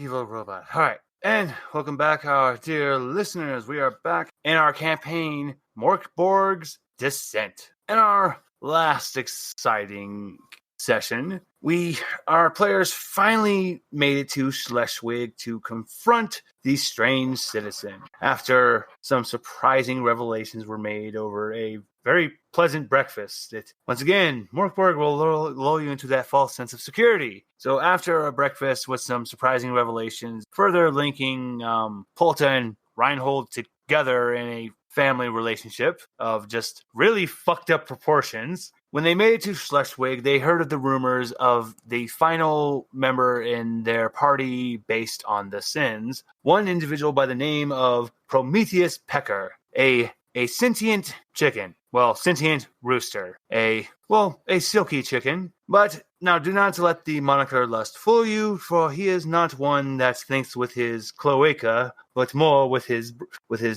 Evil robot. All right. And welcome back, our dear listeners. We are back in our campaign, Morkborg's Descent. In our last exciting session, our players finally made it to Schleswig to confront the strange citizen. After some surprising revelations were made over a very pleasant breakfast, that once again, Morkborg will lull you into that false sense of security. So after a breakfast with some surprising revelations, further linking Polta and Reinhold together in a family relationship of just really fucked up proportions, when they made it to Schleswig, they heard of the rumors of the final member in their party based on the sins, one individual by the name of Prometheus Pecker, a sentient chicken. Well, sentient rooster. A silky chicken. But now do not let the moniker Lust fool you, for he is not one that thinks with his cloaca, but more with his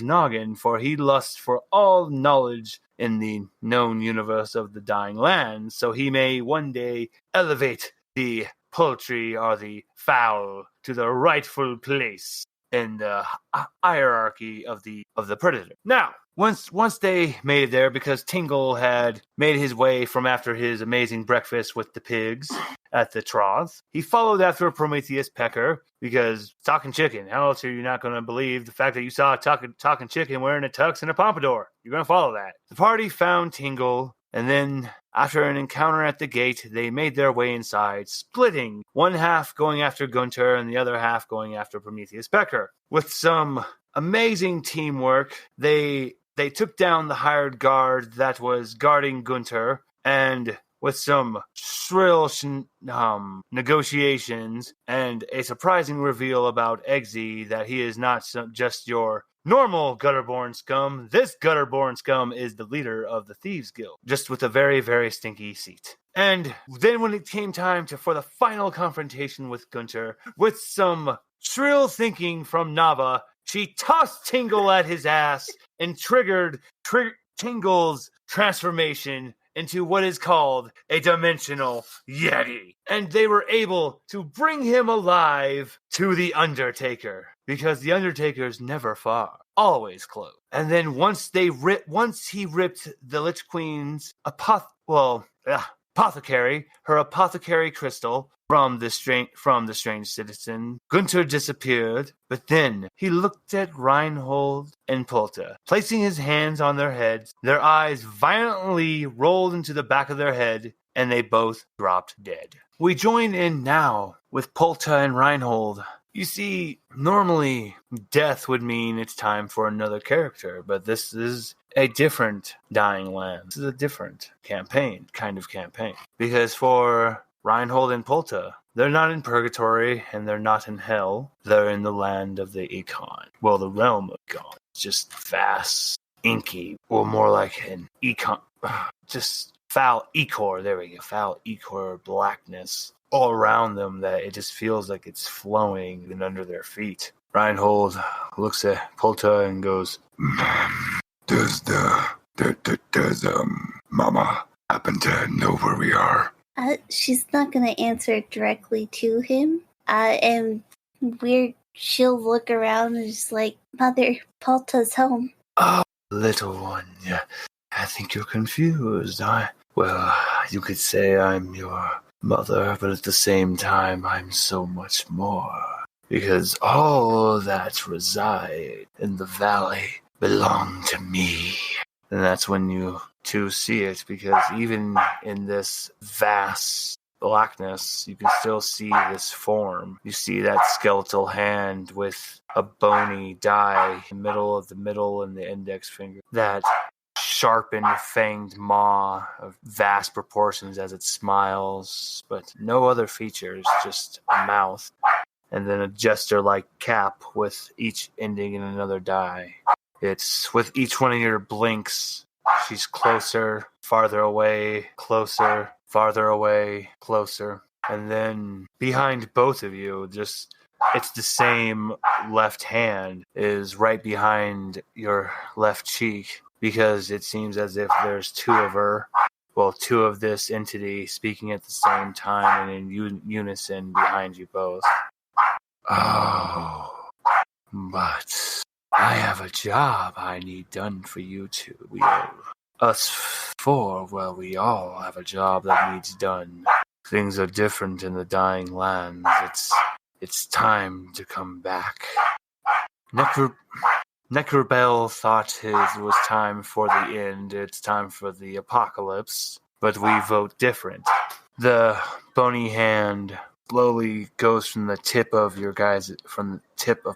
noggin, for he lusts for all knowledge in the known universe of the dying land, so he may one day elevate the poultry or the fowl to the rightful place in the hierarchy of the predator. Now, once they made it there, because Tingle had made his way from after his amazing breakfast with the pigs at the trough, he followed after Prometheus Pecker, because talking chicken, how else are you not going to believe the fact that you saw a talking chicken wearing a tux and a pompadour? You're going to follow that. The party found Tingle, and then after an encounter at the gate, they made their way inside, splitting, one half going after Gunter and the other half going after Prometheus Pecker. With some amazing teamwork, they took down the hired guard that was guarding Gunter, and with some shrill negotiations and a surprising reveal about Eggsy that he is not just your normal gutterborn scum. This gutterborn scum is the leader of the Thieves Guild, just with a very, very stinky seat. And then when it came time for the final confrontation with Gunter, with some shrill thinking from Nava, she tossed Tingle at his ass and triggered Tingle's transformation into what is called a dimensional Yeti. And they were able to bring him alive to the Undertaker, because the Undertaker's never far, always close. And then once he ripped the Lich Queen's apothecary crystal from the strange citizen, Gunter disappeared, but then he looked at Reinhold and Polta. Placing his hands on their heads, their eyes violently rolled into the back of their head, and they both dropped dead. We join in now with Polta and Reinhold. You see, normally death would mean it's time for another character, but this is a different dying land. This is a different kind of campaign. Because for Reinhold and Polta, they're not in purgatory and they're not in hell. They're in the land of the Econ. Well, the realm of Econ. It's just vast, inky, or more like an Econ. Just foul Ecor. There we go. Foul Ecor blackness all around them that it just feels like it's flowing even under their feet. Reinhold looks at Polta and goes, Does Mama happen to know where we are? She's not going to answer directly to him. And she'll look around and just like, Mother, Polta's home. Oh, little one, yeah. I think you're confused. You could say I'm your mother, but at the same time, I'm so much more. Because all that reside in the valley belong to me. And that's when you two see it, because even in this vast blackness, you can still see this form. You see that skeletal hand with a bony die in the middle and the index finger. That sharpened, fanged maw of vast proportions as it smiles, but no other features, just a mouth. And then a jester-like cap with each ending in another die. It's with each one of your blinks, she's closer, farther away, closer, farther away, closer. And then behind both of you, it's the same left hand is right behind your left cheek, because it seems as if there's two of this entity speaking at the same time and in unison behind you both. Oh, but I have a job I need done for you two. We we all have a job that needs done. Things are different in the dying lands. It's time to come back. Necrobell thought it was time for the end. It's time for the apocalypse. But we vote different. The bony hand slowly goes from the tip of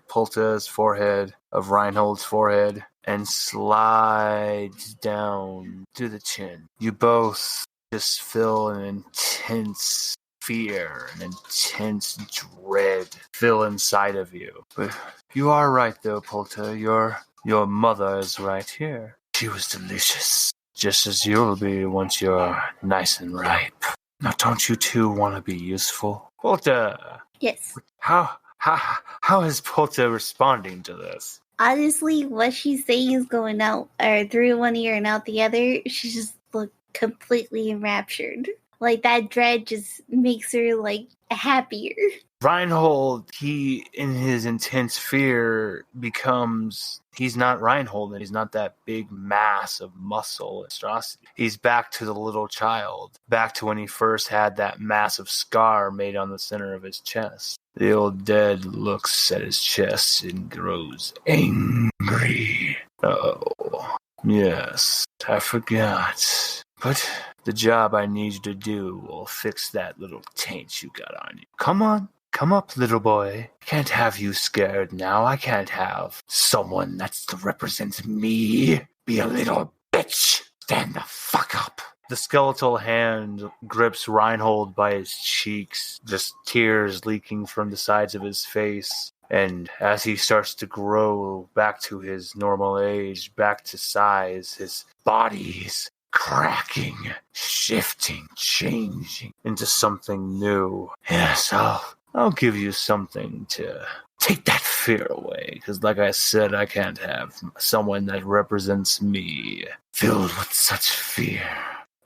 Polta's forehead, of Reinhold's forehead, and slides down to the chin. You both just feel an intense fear, an intense dread fill inside of you. But you are right, though, Polta. Your mother is right here. She was delicious, just as you'll be once you're nice and ripe. Now, don't you two want to be useful? Polta! Yes. How is Polta responding to this? Honestly, what she's saying is going out or through one ear and out the other. She just looked completely enraptured. Like, that dread just makes her, like, happier. Reinhold, he, in his intense fear, he's not Reinhold, and he's not that big mass of muscle and monstrosity. He's back to the little child, back to when he first had that massive scar made on the center of his chest. The old dead looks at his chest and grows angry. Oh, yes, I forgot. But the job I need you to do will fix that little taint you got on you. Come on, come up, little boy. I can't have you scared now. I can't have someone that represents me be a little bitch. Stand the fuck up. The skeletal hand grips Reinhold by his cheeks, just tears leaking from the sides of his face. And as he starts to grow back to his normal age, back to size, his body's cracking, shifting, changing into something new. Yes, I'll give you something to take that fear away, because like I said, I can't have someone that represents me filled with such fear.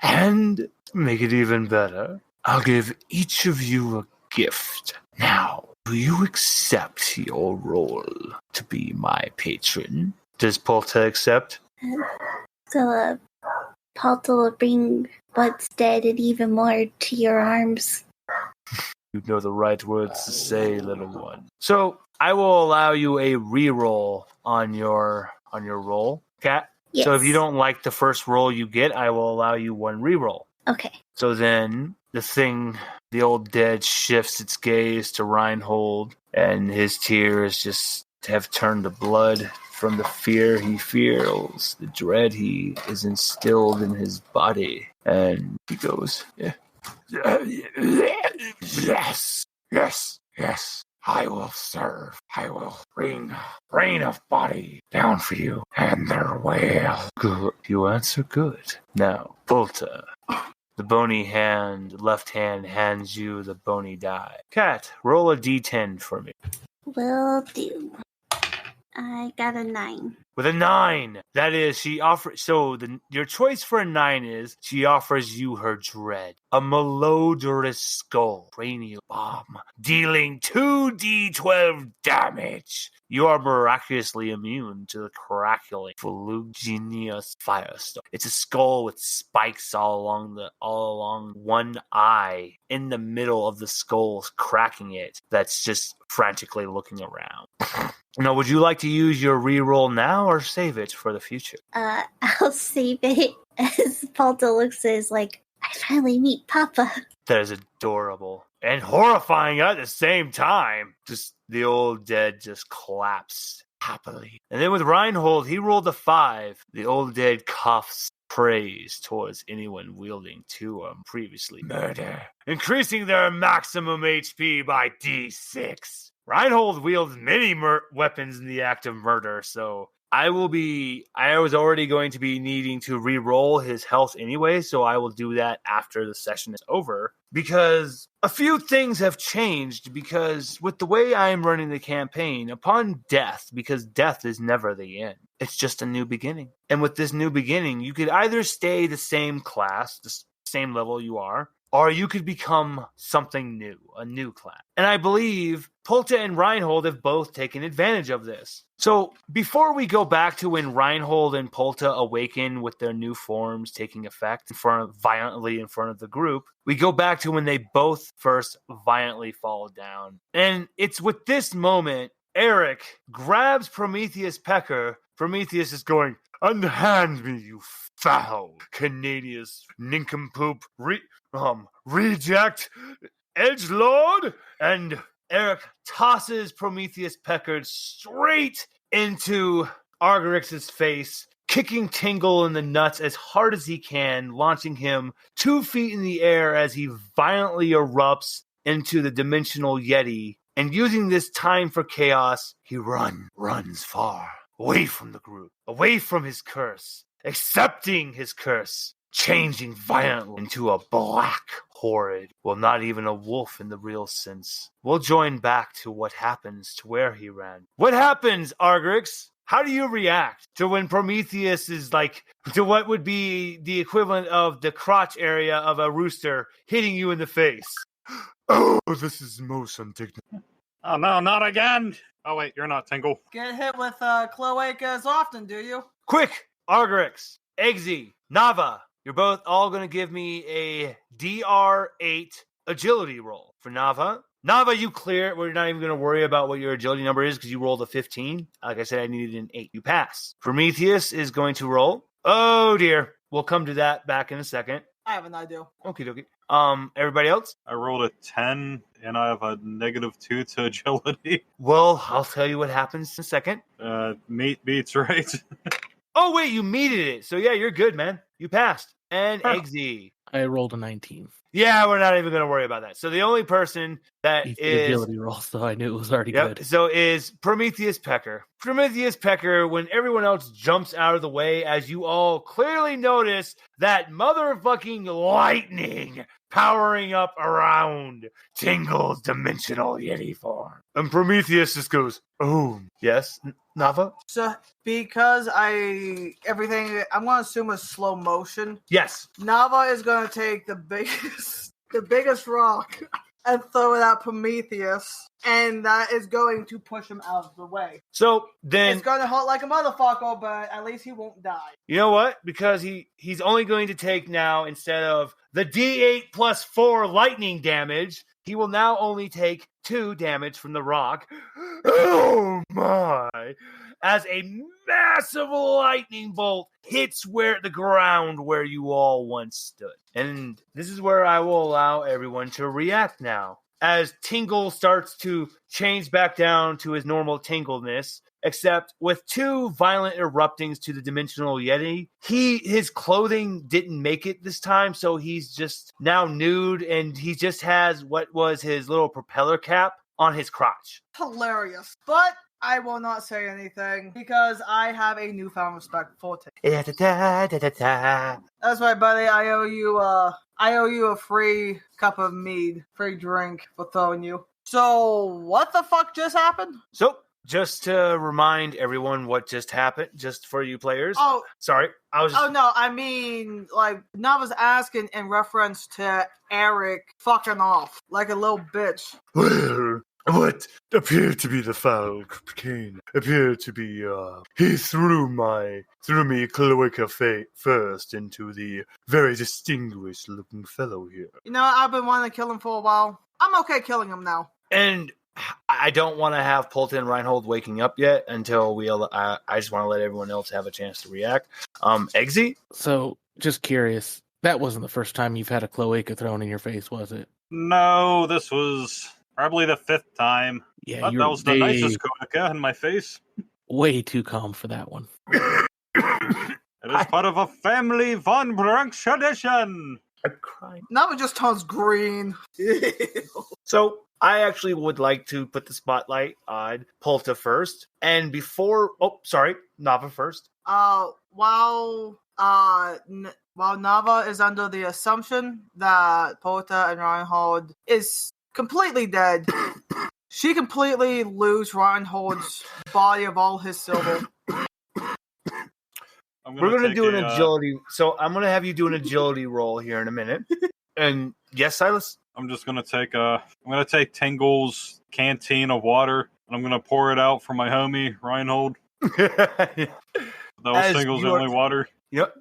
And to make it even better, I'll give each of you a gift. Now, do you accept your role to be my patron? Does Polta accept? So, Polta will bring what's dead and even more to your arms. You know the right words to say, little one. So, I will allow you a reroll on your roll, Kat. Yes. So if you don't like the first roll you get, I will allow you one reroll. Okay. So then the old dead shifts its gaze to Reinhold, and his tears just have turned to blood from the fear he feels, the dread he is instilled in his body. And he goes, yes. I will serve. I will bring brain of body down for you, and there will. Good. You answer good. Now, Polta. The bony left hand hands you the bony die. Cat, roll a d10 for me. Will do. I got a 9. With a 9, that is, she offers. So your choice for a 9 is she offers you her dread, a malodorous skull cranial bomb, dealing 2d12 damage. You are miraculously immune to the crackling, fuliginous firestorm. It's a skull with spikes all along one eye, in the middle of the skull, cracking it. That's just frantically looking around. Now, would you like to use your reroll now or save it for the future? I'll save it as Polta looks at us like, I finally meet Papa. That is adorable and horrifying at the same time. Just the old dead just collapsed happily. And then with Reinhold, he rolled a 5. The old dead coughs praise towards anyone wielding 2 previously murder, increasing their maximum HP by d6. Reinhold wields many weapons in the act of murder, so I was already going to be needing to re-roll his health anyway, so I will do that after the session is over. Because a few things have changed, because with the way I am running the campaign, upon death, because death is never the end, it's just a new beginning. And with this new beginning, you could either stay the same class, the same level you are, or you could become something new, a new class. And I believe Polta and Reinhold have both taken advantage of this. So before we go back to when Reinhold and Polta awaken with their new forms taking effect violently in front of the group, we go back to when they both first violently fall down. And it's with this moment, Eric grabs Prometheus Pecker. Prometheus is going, "Unhand me, you foul Canadius nincompoop reject edgelord," and Eric tosses Prometheus Peckard straight into Argerix's face, kicking Tingle in the nuts as hard as he can, launching him 2 feet in the air as he violently erupts into the dimensional Yeti. And using this time for chaos, he runs far, away from the group, away from his curse, accepting his curse, changing violently into a black horrid. Well, not even a wolf in the real sense. We'll join back to what happens to where he ran. What happens, Argerix? How do you react to when Prometheus is to what would be the equivalent of the crotch area of a rooster hitting you in the face? Oh, this is most undignified. Oh, no, not again. Oh, wait, you're not Tingle. Get hit with cloacas often, do you? Quick, Argerix, Eggsy, Nava, you're both all going to give me a DR8 agility roll. For Nava, you clear it. We're not even going to worry about what your agility number is because you rolled a 15. Like I said, I needed an 8. You pass. Prometheus is going to roll. Oh, dear. We'll come to that back in a second. I have an idea. Okie dokie. Everybody else? I rolled a 10, and I have a -2 to agility. Well, I'll tell you what happens in a second. Meat beats, right? Oh, wait, you meted it. So, yeah, you're good, man. You passed. And Eggsy. I rolled a 19. Yeah, we're not even going to worry about that. So the only person that It's is... the agility roll, so I knew it was already good. So is Prometheus Pecker. Prometheus Pecker, when everyone else jumps out of the way, as you all clearly notice that motherfucking lightning powering up around Tingle's dimensional Yeti form. And Prometheus just goes, "Oh, yes, Nava?" So, because I'm going to assume a slow motion. Yes. Nava is going to take the biggest rock and throw it at Prometheus, and that is going to push him out of the way. So then It's going to hurt like a motherfucker, but at least he won't die. you know what? Because he's only going to take now, instead of the D8 plus 4 lightning damage, he will now only take 2 damage from the rock. Oh my! As a massive lightning bolt hits the ground where you all once stood. And this is where I will allow everyone to react now. As Tingle starts to change back down to his normal tingleness, except with 2 violent eruptings to the dimensional Yeti, his clothing didn't make it this time, so he's just now nude, and he just has what was his little propeller cap on his crotch. Hilarious. But I will not say anything because I have a newfound respect for Tingle. That's right, buddy. I owe you a free cup of mead, free drink for throwing you. So, what the fuck just happened? So, just to remind everyone what just happened, just for you players. Oh, sorry. Oh, no, I mean, Nava's asking in reference to Eric fucking off like a little bitch. Well, what appeared to be the foul arcane appeared to be, he threw me cloaca first into the very distinguished looking fellow here. You know, I've been wanting to kill him for a while. I'm okay killing him now. And I don't want to have Polta and Reinhold waking up yet until I just want to let everyone else have a chance to react. Eggsy? So, just curious, that wasn't the first time you've had a cloaca thrown in your face, was it? No, this was probably the 5th time. Yeah, But that was the nicest cloaca in my face. Way too calm for that one. It is part of a family Von Brunch tradition. I'm crying. Nava just turns green. So, I actually would like to put the spotlight on Polta first. And before... Oh, sorry. Nava first. While Nava is under the assumption that Polta and Reinhold is completely dead, she completely lose Reinhold's body of all his silver. We're going to do an agility... So, I'm going to have you do an agility roll here in a minute. And Yes, Silas? I'm just gonna take Tingle's canteen of water and I'm gonna pour it out for my homie Reinhold. That was As Tingle's you are- only water. Yep.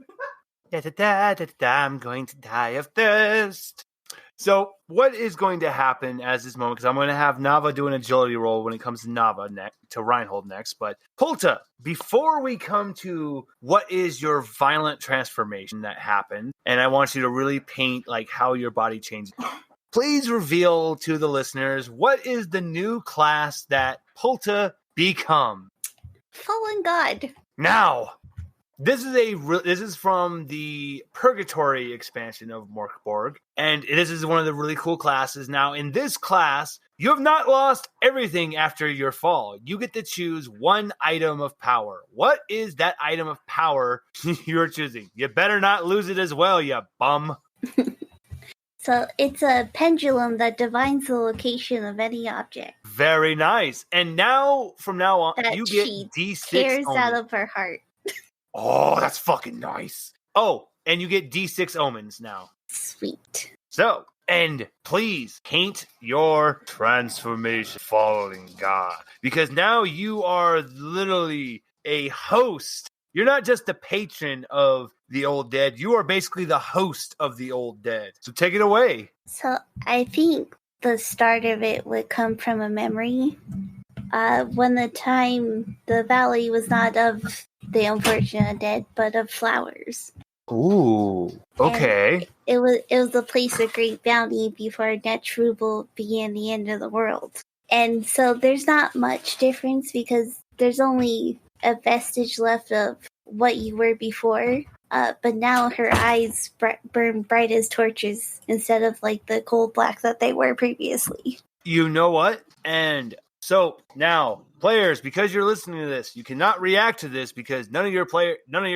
I'm going to die of thirst. So, what is going to happen as this moment? Because I'm going to have Nava do an agility roll when it comes to to Reinhold next. But Polta, before we come to what is your violent transformation that happened, and I want you to really paint like how your body changes. Please reveal to the listeners what is the new class that Polta become. Fallen God. Now, this is from the Purgatory expansion of Morkborg, and this is one of the really cool classes. Now, in this class, you have not lost everything after your fall. You get to choose one item of power. What is that item of power you're choosing? You better not lose it as well, you bum. So it's a pendulum that divines the location of any object. Very nice. And now, from now on, That you get she D6 tears omens. out of her heart. Oh, that's fucking nice. Oh, and you get D6 omens now. Sweet. So, and please paint your transformation, fallen God, because now you are literally a host. You're not just a patron of the old dead. You are basically the host of the old dead. So take it away. So I think the start of it would come from a memory. When the valley was not of the unfortunate dead, but of flowers. Ooh, okay. And it was a place of great bounty before Netrubal began the end of the world. And so there's not much difference because there's only a vestige left of what you were before. But now her eyes burn bright as torches instead of like the cold black that they were previously. You know what? And so now, players, because you're listening to this, you cannot react to this because none of your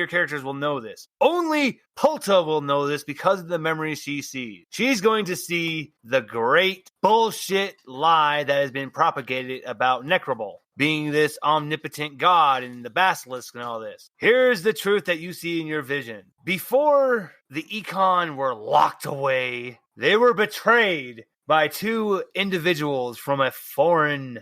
characters will know this. Only Polta will know this because of the memory she sees. She's going to see the great bullshit lie that has been propagated about Necrobol being this omnipotent god and the basilisk and all this. Here's the truth that you see in your vision. Before the Econ were locked away, they were betrayed by two individuals from a foreign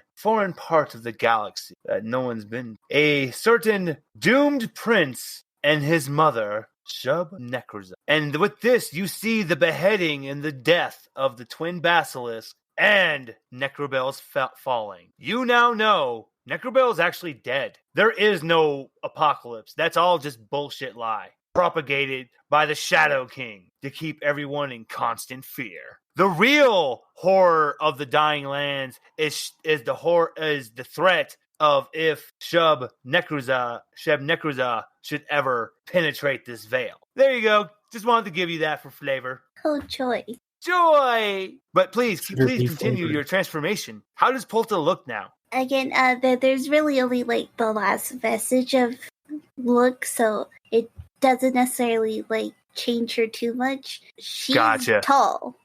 part of the galaxy that no one's been. A certain doomed prince and his mother, Shub Necroza. And with this, you see the beheading and the death of the twin basilisk and Necrobel's falling. You now know Necrobel is actually dead. There is no apocalypse. That's all just bullshit lie propagated by the Shadow King to keep everyone in constant fear. The real horror of the dying lands is the threat of if Shub Necroza should ever penetrate this veil. There you go. Just wanted to give you that for flavor. Oh, joy. Joy! But please continue your transformation. How does Polta look now? Again, there's really only like the last vestige of look, so it doesn't necessarily like change her too much. She's tall,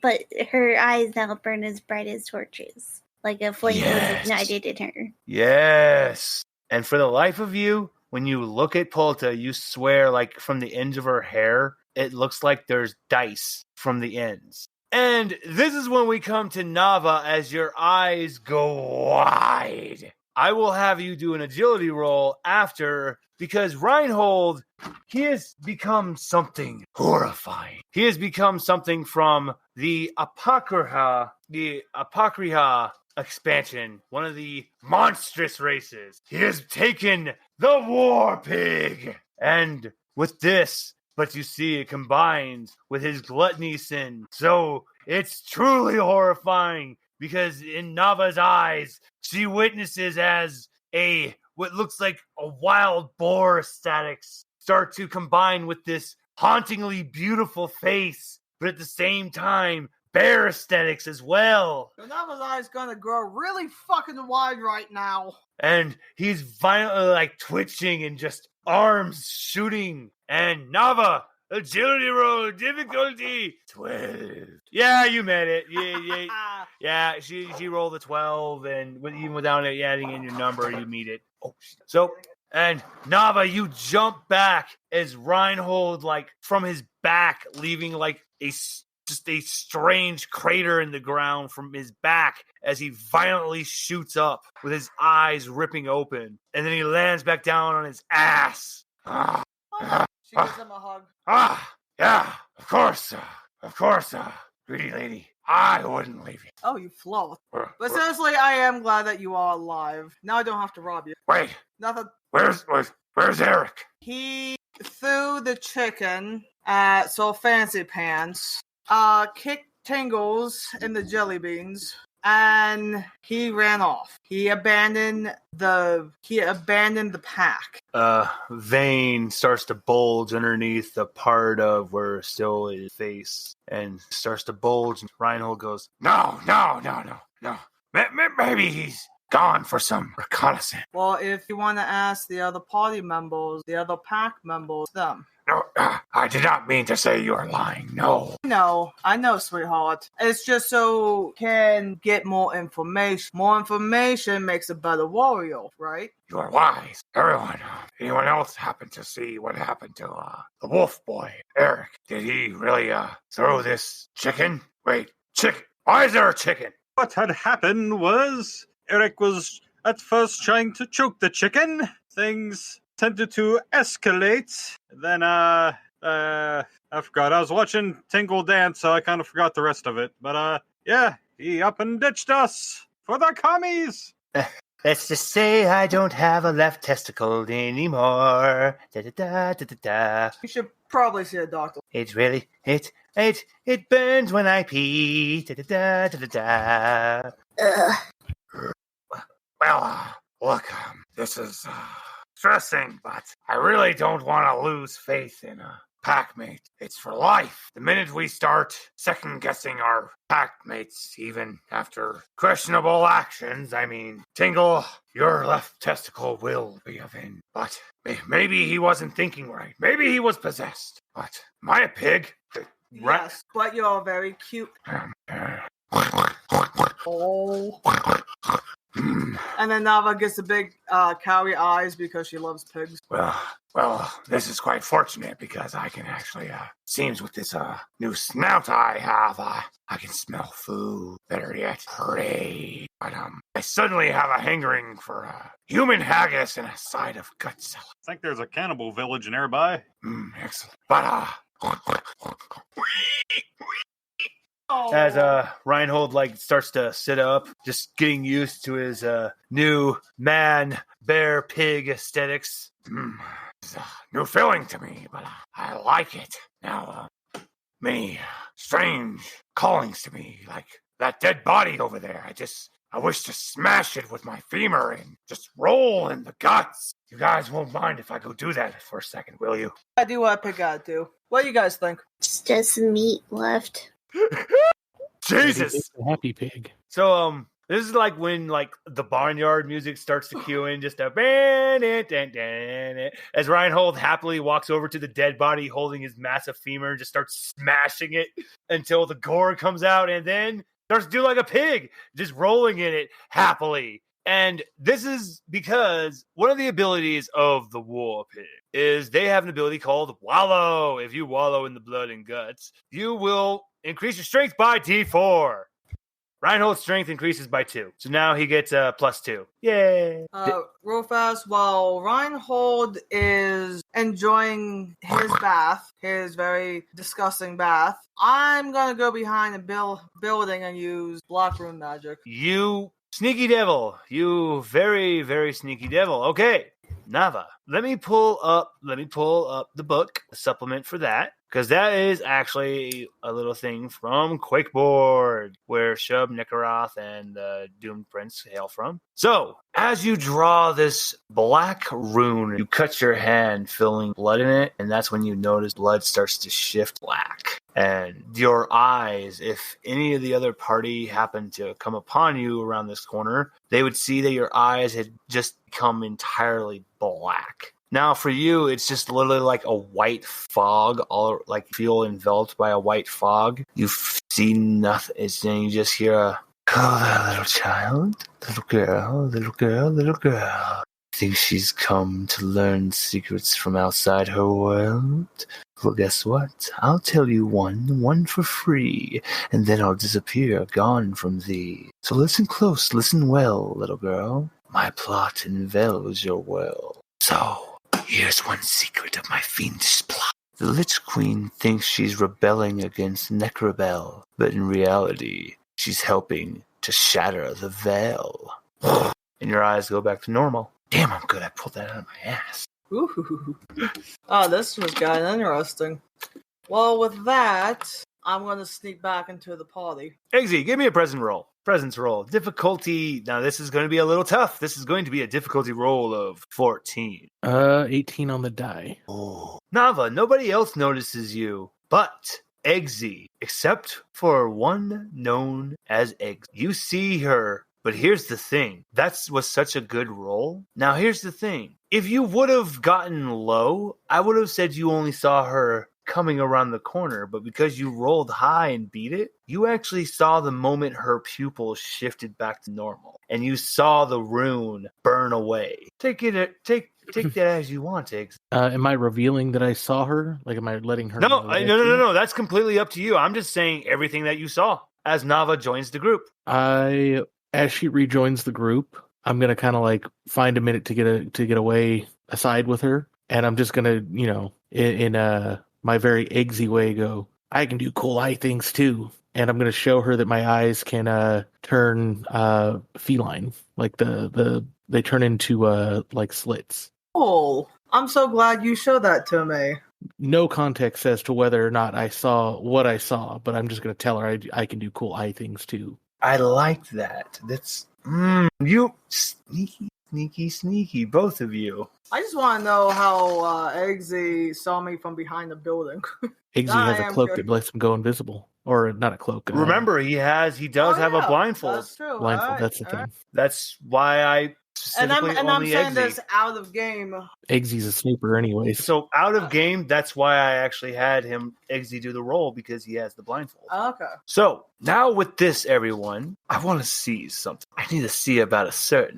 but her eyes now burn as bright as torches, like a flame was ignited in her. Yes. And for the life of you, when you look at Polta, you swear like from the ends of her hair, it looks like there's dice from the ends. And this is when we come to Nava as your eyes go wide. I will have you do an agility roll after, because Reinhold, he has become something horrifying. He has become something from the Apocrypha expansion, one of the monstrous races. He has taken the War Pig. And with this, but you see it combines with his gluttony sin. So it's truly horrifying because in Nava's eyes, she witnesses as what looks like a wild boar aesthetics start to combine with this hauntingly beautiful face, but at the same time, bear aesthetics as well. So Nava's eye's gonna grow really fucking wide right now. And he's violently like twitching and just arms shooting. And Nava, agility roll, difficulty 12. Yeah, you made it. Yeah. She rolled a 12, and even without adding in your number, you meet it. Oh, so and Nava, you jump back as Reinhold, like from his back, leaving like a just a strange crater in the ground from his back as he violently shoots up with his eyes ripping open. And then he lands back down on his ass. She gives him a hug. Yeah, of course, greedy lady. I wouldn't leave you. Oh, you float. But seriously, I am glad that you are alive. Now I don't have to rob you. Wait, Nothing. where's Eric? He threw the chicken at So Fancy Pants, kicked Tingles in the jelly beans, and he ran off. He abandoned the pack. Vein starts to bulge underneath the part of where still his face and starts to bulge. And Reinhold goes, No. Maybe he's gone for some reconnaissance. Well, if you want to ask the other party members, the other pack members, them. No, I did not mean to say you are lying. No. No, I know, sweetheart. It's just so can get more information. More information makes a better warrior, right? You are wise. Anyone else happen to see what happened to the wolf boy, Eric? Did he really throw this chicken? Wait, chicken? Why is there a chicken? What had happened was Eric was at first trying to choke the chicken. Things tended to escalate. Then, I forgot. I was watching Tingle dance, so I kind of forgot the rest of it. But, yeah, he up and ditched us for the commies. Let's just say I don't have a left testicle anymore. Da-da-da-da-da-da. You should probably see a doctor. It's really, it burns when I pee. Da-da-da-da-da-da. Well, look, this is stressing, but I really don't want to lose faith in a packmate. It's for life. The minute we start second-guessing our packmates, even after questionable actions, I mean, Tingle, your left testicle will be of in. But maybe he wasn't thinking right. Maybe he was possessed. But am I a pig? Yes, but you're very cute. Oh. And then Nava gets the big cowy eyes because she loves pigs. Well, this is quite fortunate because I can actually, seems with this new snout I have, I can smell food. Better yet, prey. But I suddenly have a hankering for human haggis and a side of gut salad. I think there's a cannibal village nearby. Excellent. But as Reinhold starts to sit up, just getting used to his new man bear pig aesthetics. It's a new feeling to me, but I like it. Now, many strange callings to me, like that dead body over there. I wish to smash it with my femur and just roll in the guts. You guys won't mind if I go do that for a second, will you? I do what pig gotta do. What do you guys think? It's just meat left. Jesus. Happy pig. So this is like when the barnyard music starts to cue in, just a as Reinhold happily walks over to the dead body holding his massive femur and just starts smashing it until the gore comes out, and then starts to do like a pig, just rolling in it happily. And this is because one of the abilities of the war pig is they have an ability called wallow. If you wallow in the blood and guts, you will increase your strength by D4. Reinhold's strength increases by 2. So now he gets +2. Yay. Real fast, while Reinhold is enjoying his bath, his very disgusting bath, I'm going to go behind the building and use Black Rune magic. You sneaky devil. You very, very sneaky devil. Okay, Nava. Let me pull up the book, the supplement for that. Because that is actually a little thing from Quakeboard, where Shub, Nikaroth, and the Doomed Prince hail from. So, as you draw this black rune, you cut your hand, filling blood in it, and that's when you notice blood starts to shift black. And your eyes, if any of the other party happened to come upon you around this corner, they would see that your eyes had just become entirely black. Now, for you, it's just literally like a white fog, all like feel enveloped by a white fog. You see nothing. And you just hear "Oh, that little child, little girl, little girl, little girl. Think she's come to learn secrets from outside her world? Well, guess what? I'll tell you one for free, and then I'll disappear, gone from thee. So listen close, listen well, little girl. My plot envelops your world. So, here's one secret of my fiendish plot. The Lich Queen thinks she's rebelling against Necrobell, but in reality, she's helping to shatter the veil. And your eyes go back to normal. Damn, I'm good. I pulled that out of my ass. Ooh. Oh, this was kind of interesting. Well, with that, I'm going to sneak back into the party. Eggsy, give me a presence roll. Difficulty. Now, this is going to be a little tough. This is going to be a difficulty roll of 14. 18 on the die. Oh. Nava, nobody else notices you, but Eggsy, except for one known as Eggsy. You see her. But here's the thing. That was such a good roll. Now, here's the thing. If you would have gotten low, I would have said you only saw her coming around the corner. But because you rolled high and beat it, you actually saw the moment her pupil shifted back to normal. And you saw the rune burn away. Take that as you want, Eggs. Am I revealing that I saw her? Like, am I letting her know? No. That's completely up to you. I'm just saying everything that you saw as Nava joins the group. As she rejoins the group, I'm gonna kind of like find a minute to get away aside with her, and I'm just gonna, in my very eggsy way, go, I can do cool eye things too, and I'm gonna show her that my eyes can turn feline, like they turn into like slits. Oh, I'm so glad you showed that to me. No context as to whether or not I saw what I saw, but I'm just gonna tell her I can do cool eye things too. I like that. That's you sneaky, both of you. I just want to know how Eggsy saw me from behind the building. Eggsy has a cloak that lets him go invisible, or not a cloak. Remember, he does have a blindfold. That's true. Blindfold. That's the thing. Right. That's why I specifically I'm saying Eggsy. this out of game. Eggsy's a snooper, anyways. So out of game, that's why I actually had Eggsy do the roll because he has the blindfold. Okay. So now with this, everyone, I want to see something. I need to see about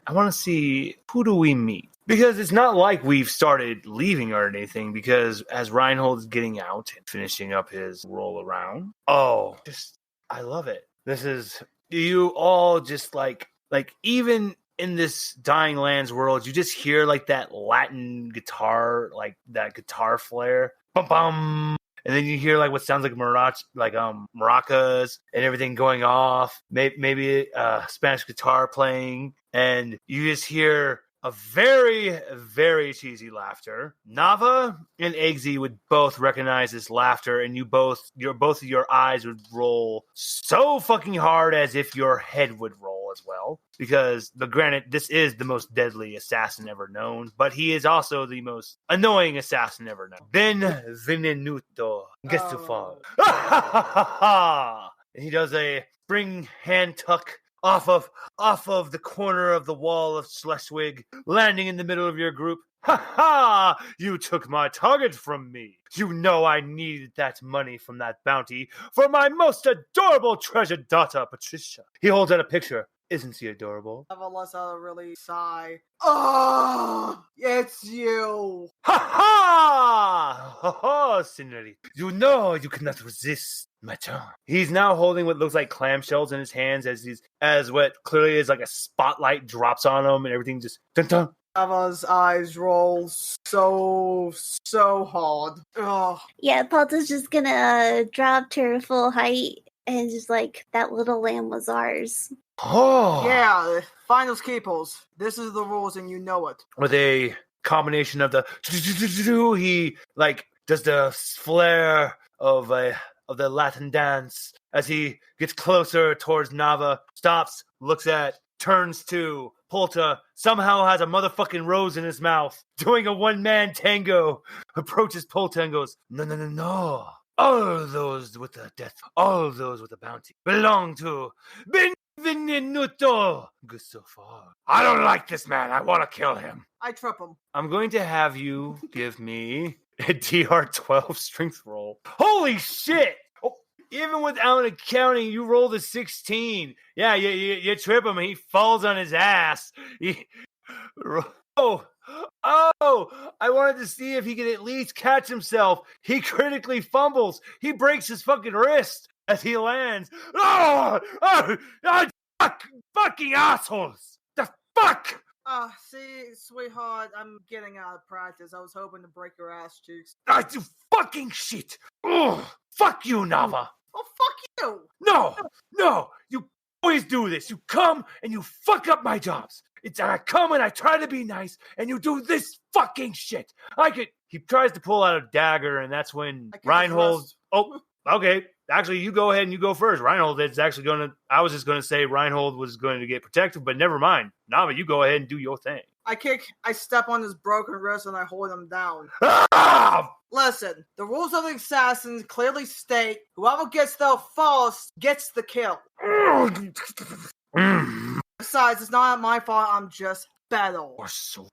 I want to see who do we meet. Because it's not like we've started leaving or anything, because as Reinhold is getting out and finishing up his roll around, I love it. This is, you all just like even in this Dying Lands world, you just hear like that Latin guitar, like that guitar flare, bum bum, and then you hear like what sounds like maracas and everything going off. Maybe Spanish guitar playing, and you just hear a very, very cheesy laughter. Nava and Eggsy would both recognize this laughter, and both of your eyes would roll so fucking hard as if your head would roll as well. Because, granted, this is the most deadly assassin ever known, but he is also the most annoying assassin ever known. Benvenuto. Gets too far. And he does a spring hand tuck off of the corner of the wall of Schleswig, landing in the middle of your group. Ha ha! You took my target from me. You know I needed that money from that bounty for my most adorable treasured daughter, Patricia. He holds out a picture. Isn't she adorable? Have a less of a really sigh. Oh, it's you. Ha ha! Ha ha, senorita. You know you cannot resist my charm. He's now holding what looks like clamshells in his hands as what clearly is like a spotlight drops on him and everything just dun dun. Ava's eyes roll so hard. Ugh. Yeah, Polta's just gonna drop to her full height and just like, that little lamb was ours. Oh yeah, finals keepers. This is the rules, and you know it. With a combination of the he like does the flare of the Latin dance as he gets closer towards Nava, stops, looks at, turns to Polta, somehow has a motherfucking rose in his mouth, doing a one-man tango, approaches Polta and goes, no. All those with the death, all those with the bounty belong to Benvenuto. Good so far. I don't like this man. I want to kill him. I trip him. I'm going to have you give me a DR12 strength roll. Holy shit! Oh, even without accounting, you rolled a 16. Yeah, you trip him. He falls on his ass. Oh, I wanted to see if he could at least catch himself. He critically fumbles. He breaks his fucking wrist as he lands. Fucking assholes. The fuck? See, sweetheart, I'm getting out of practice. I was hoping to break your ass cheeks. You fucking shit. Ugh. Fuck you, Nava. Oh, fuck you. No, you always do this. You come and you fuck up my jobs. I come and I try to be nice, and you do this fucking shit. He tries to pull out a dagger, and that's when Reinhold. Oh, okay. Actually, you go ahead and you go first. Reinhold is actually going to. I was just going to say Reinhold was going to get protected, but never mind. Nava, you go ahead and do your thing. I step on his broken wrist and I hold him down. Ah! Listen, the rules of the assassins clearly state whoever gets there first gets the kill. Besides, it's not my fault, I'm just better.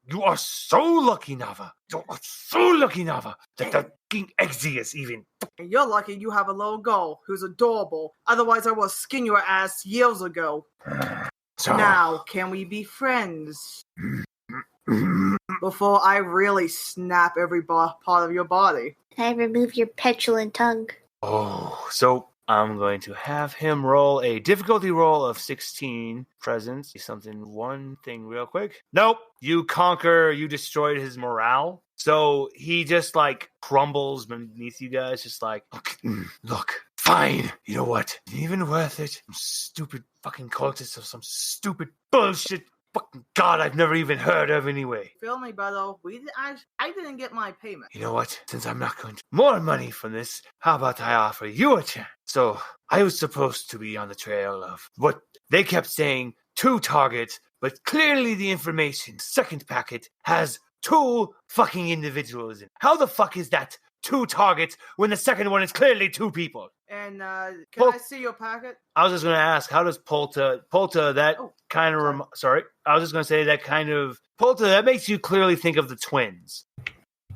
You are so lucky, Nava. You are so lucky, Nava. That the fucking Exius even. And you're lucky you have a little girl who's adorable. Otherwise, I would skin your ass years ago. So, now, can we be friends? Before I really snap every part of your body. I remove your petulant tongue. Oh, so I'm going to have him roll a difficulty roll of 16 presence. One thing real quick. Nope. You destroyed his morale. So he just like crumbles beneath you guys, just like, look, fine. You know what? Even worth it. Some stupid fucking cultists of some stupid bullshit. Fucking God, I've never even heard of anyway. Feel me, brother. I didn't get my payment. You know what? Since I'm not going to more money from this, how about I offer you a chance? So I was supposed to be on the trail of what they kept saying 2 targets, but clearly the information second packet has 2 fucking individuals in. How the fuck is that 2 targets when the second one is clearly 2 people? And can I see your packet? I was just going to ask, how does Polta that kind of sorry, I was just going to say that kind of Polta that makes you clearly think of the twins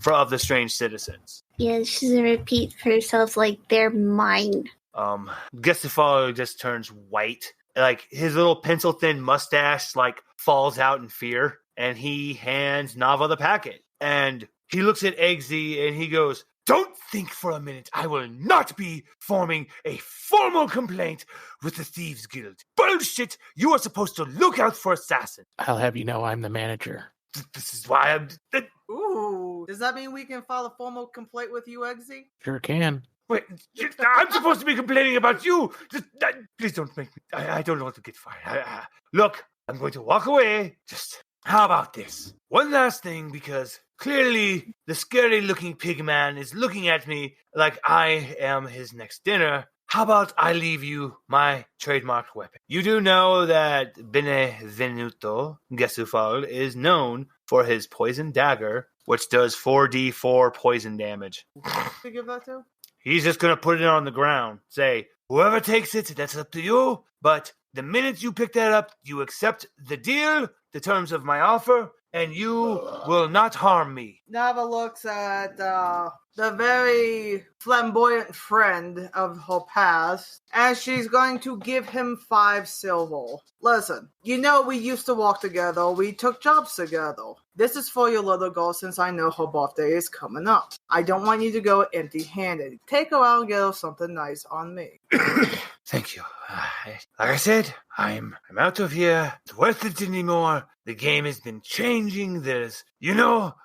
of the strange citizens. Yeah, she's gonna repeat for herself like they're mine. Gustafar just turns white, like his little pencil thin mustache like falls out in fear, and he hands Nava the packet, and he looks at Eggsy and he goes, "Don't think for a minute I will not be forming a formal complaint with the Thieves Guild. Bullshit! You are supposed to look out for assassins." I'll have you know I'm the manager. This is why I'm... Ooh, does that mean we can file a formal complaint with you, Eggsy? Sure can. Wait, I'm supposed to be complaining about you! Please don't make me... I don't want to get fired. Look, I'm going to walk away. Just... How about this? One last thing, because clearly the scary-looking pig man is looking at me like I am his next dinner. How about I leave you my trademarked weapon? You do know that Benevenuto Gesufal is known for his poison dagger, which does 4d4 poison damage. To give that to? He's just going to put it on the ground. Say, whoever takes it, that's up to you. But the minute you pick that up, you accept the deal, the terms of my offer, and you will not harm me. Nava looks at the very flamboyant friend of her past, and she's going to give him 5 silver. Listen, you know we used to walk together, we took jobs together. This is for your little girl since I know her birthday is coming up. I don't want you to go empty-handed. Take her out and get her something nice on me. Thank you. Like I said, I'm out of here. It's worth it anymore. The game has been changing. The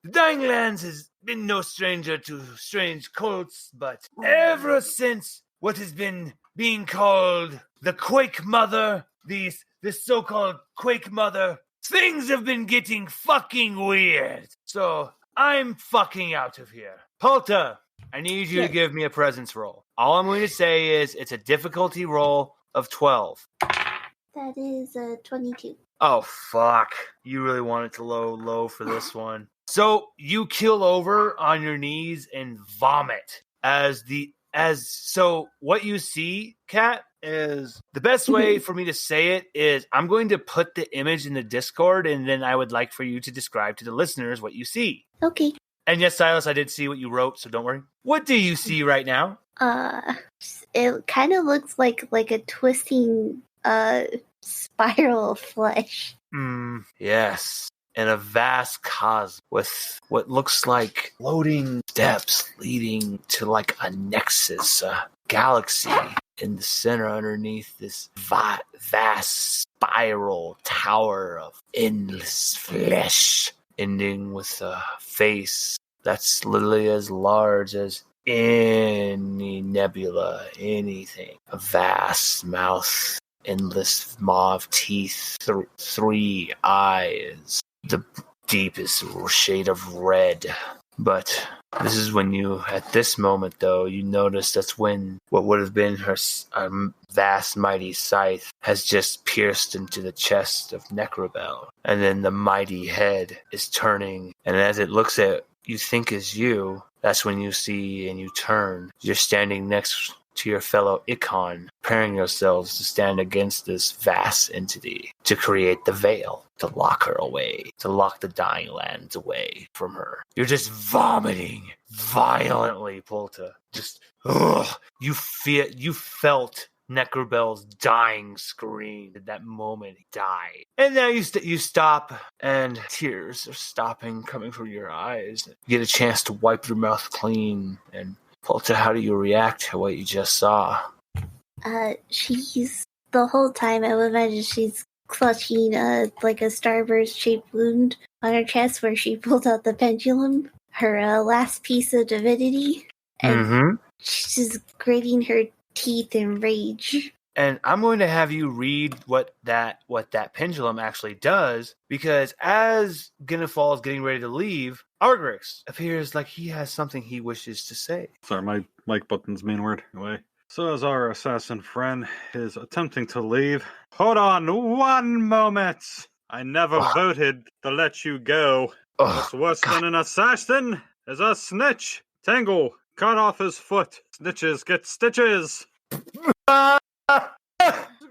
Dying Lands has been no stranger to strange cults, but ever since what has been being called the Quake Mother, this so-called Quake Mother, things have been getting fucking weird. So I'm fucking out of here. Polta, I need you to give me a presence roll. All I'm going to say is it's a difficulty roll of 12. That is 22. Oh, fuck. You really want it to low for this one. So you keel over on your knees and vomit so what you see, Kat, is the best way for me to say it is I'm going to put the image in the Discord, and then I would like for you to describe to the listeners what you see. Okay. And yes, Silas, I did see what you wrote, so don't worry. What do you see right now? It kind of looks like a twisting spiral of flesh. Yes. in a vast cosmos with what looks like floating steps leading to like a nexus, a galaxy in the center underneath this vast spiral tower of endless flesh, ending with a face that's literally as large as any nebula, anything. A vast mouth, endless mauve teeth, three eyes, the deepest shade of red. But this is when you, at this moment though, you notice that's when what would have been her vast mighty scythe has just pierced into the chest of Necrobell. And then the mighty head is turning, and as it looks at you think is you, that's when you see and you turn. You're standing next to your fellow Icon, preparing yourselves to stand against this vast entity, to create the veil, to lock her away, to lock the dying lands away from her. You're just vomiting violently, Polta. Just, you felt Necrobell's dying scream at that moment he died. And now you stop, and tears are stopping coming from your eyes. You get a chance to wipe your mouth clean, and Polta, how do you react to what you just saw? She's, the whole time, I would imagine she's clutching like a starburst-shaped wound on her chest where she pulled out the pendulum, her last piece of divinity, and she's just gritting her teeth in rage. And I'm going to have you read what that pendulum actually does, because as Ginefall is getting ready to leave, Argrix appears like he has something he wishes to say. Sorry, my mic button's main word. Anyway. So as our assassin friend is attempting to leave, hold on one moment. I never voted to let you go. What's worse than an assassin is a snitch. Tingle, cut off his foot. Snitches get stitches. I'm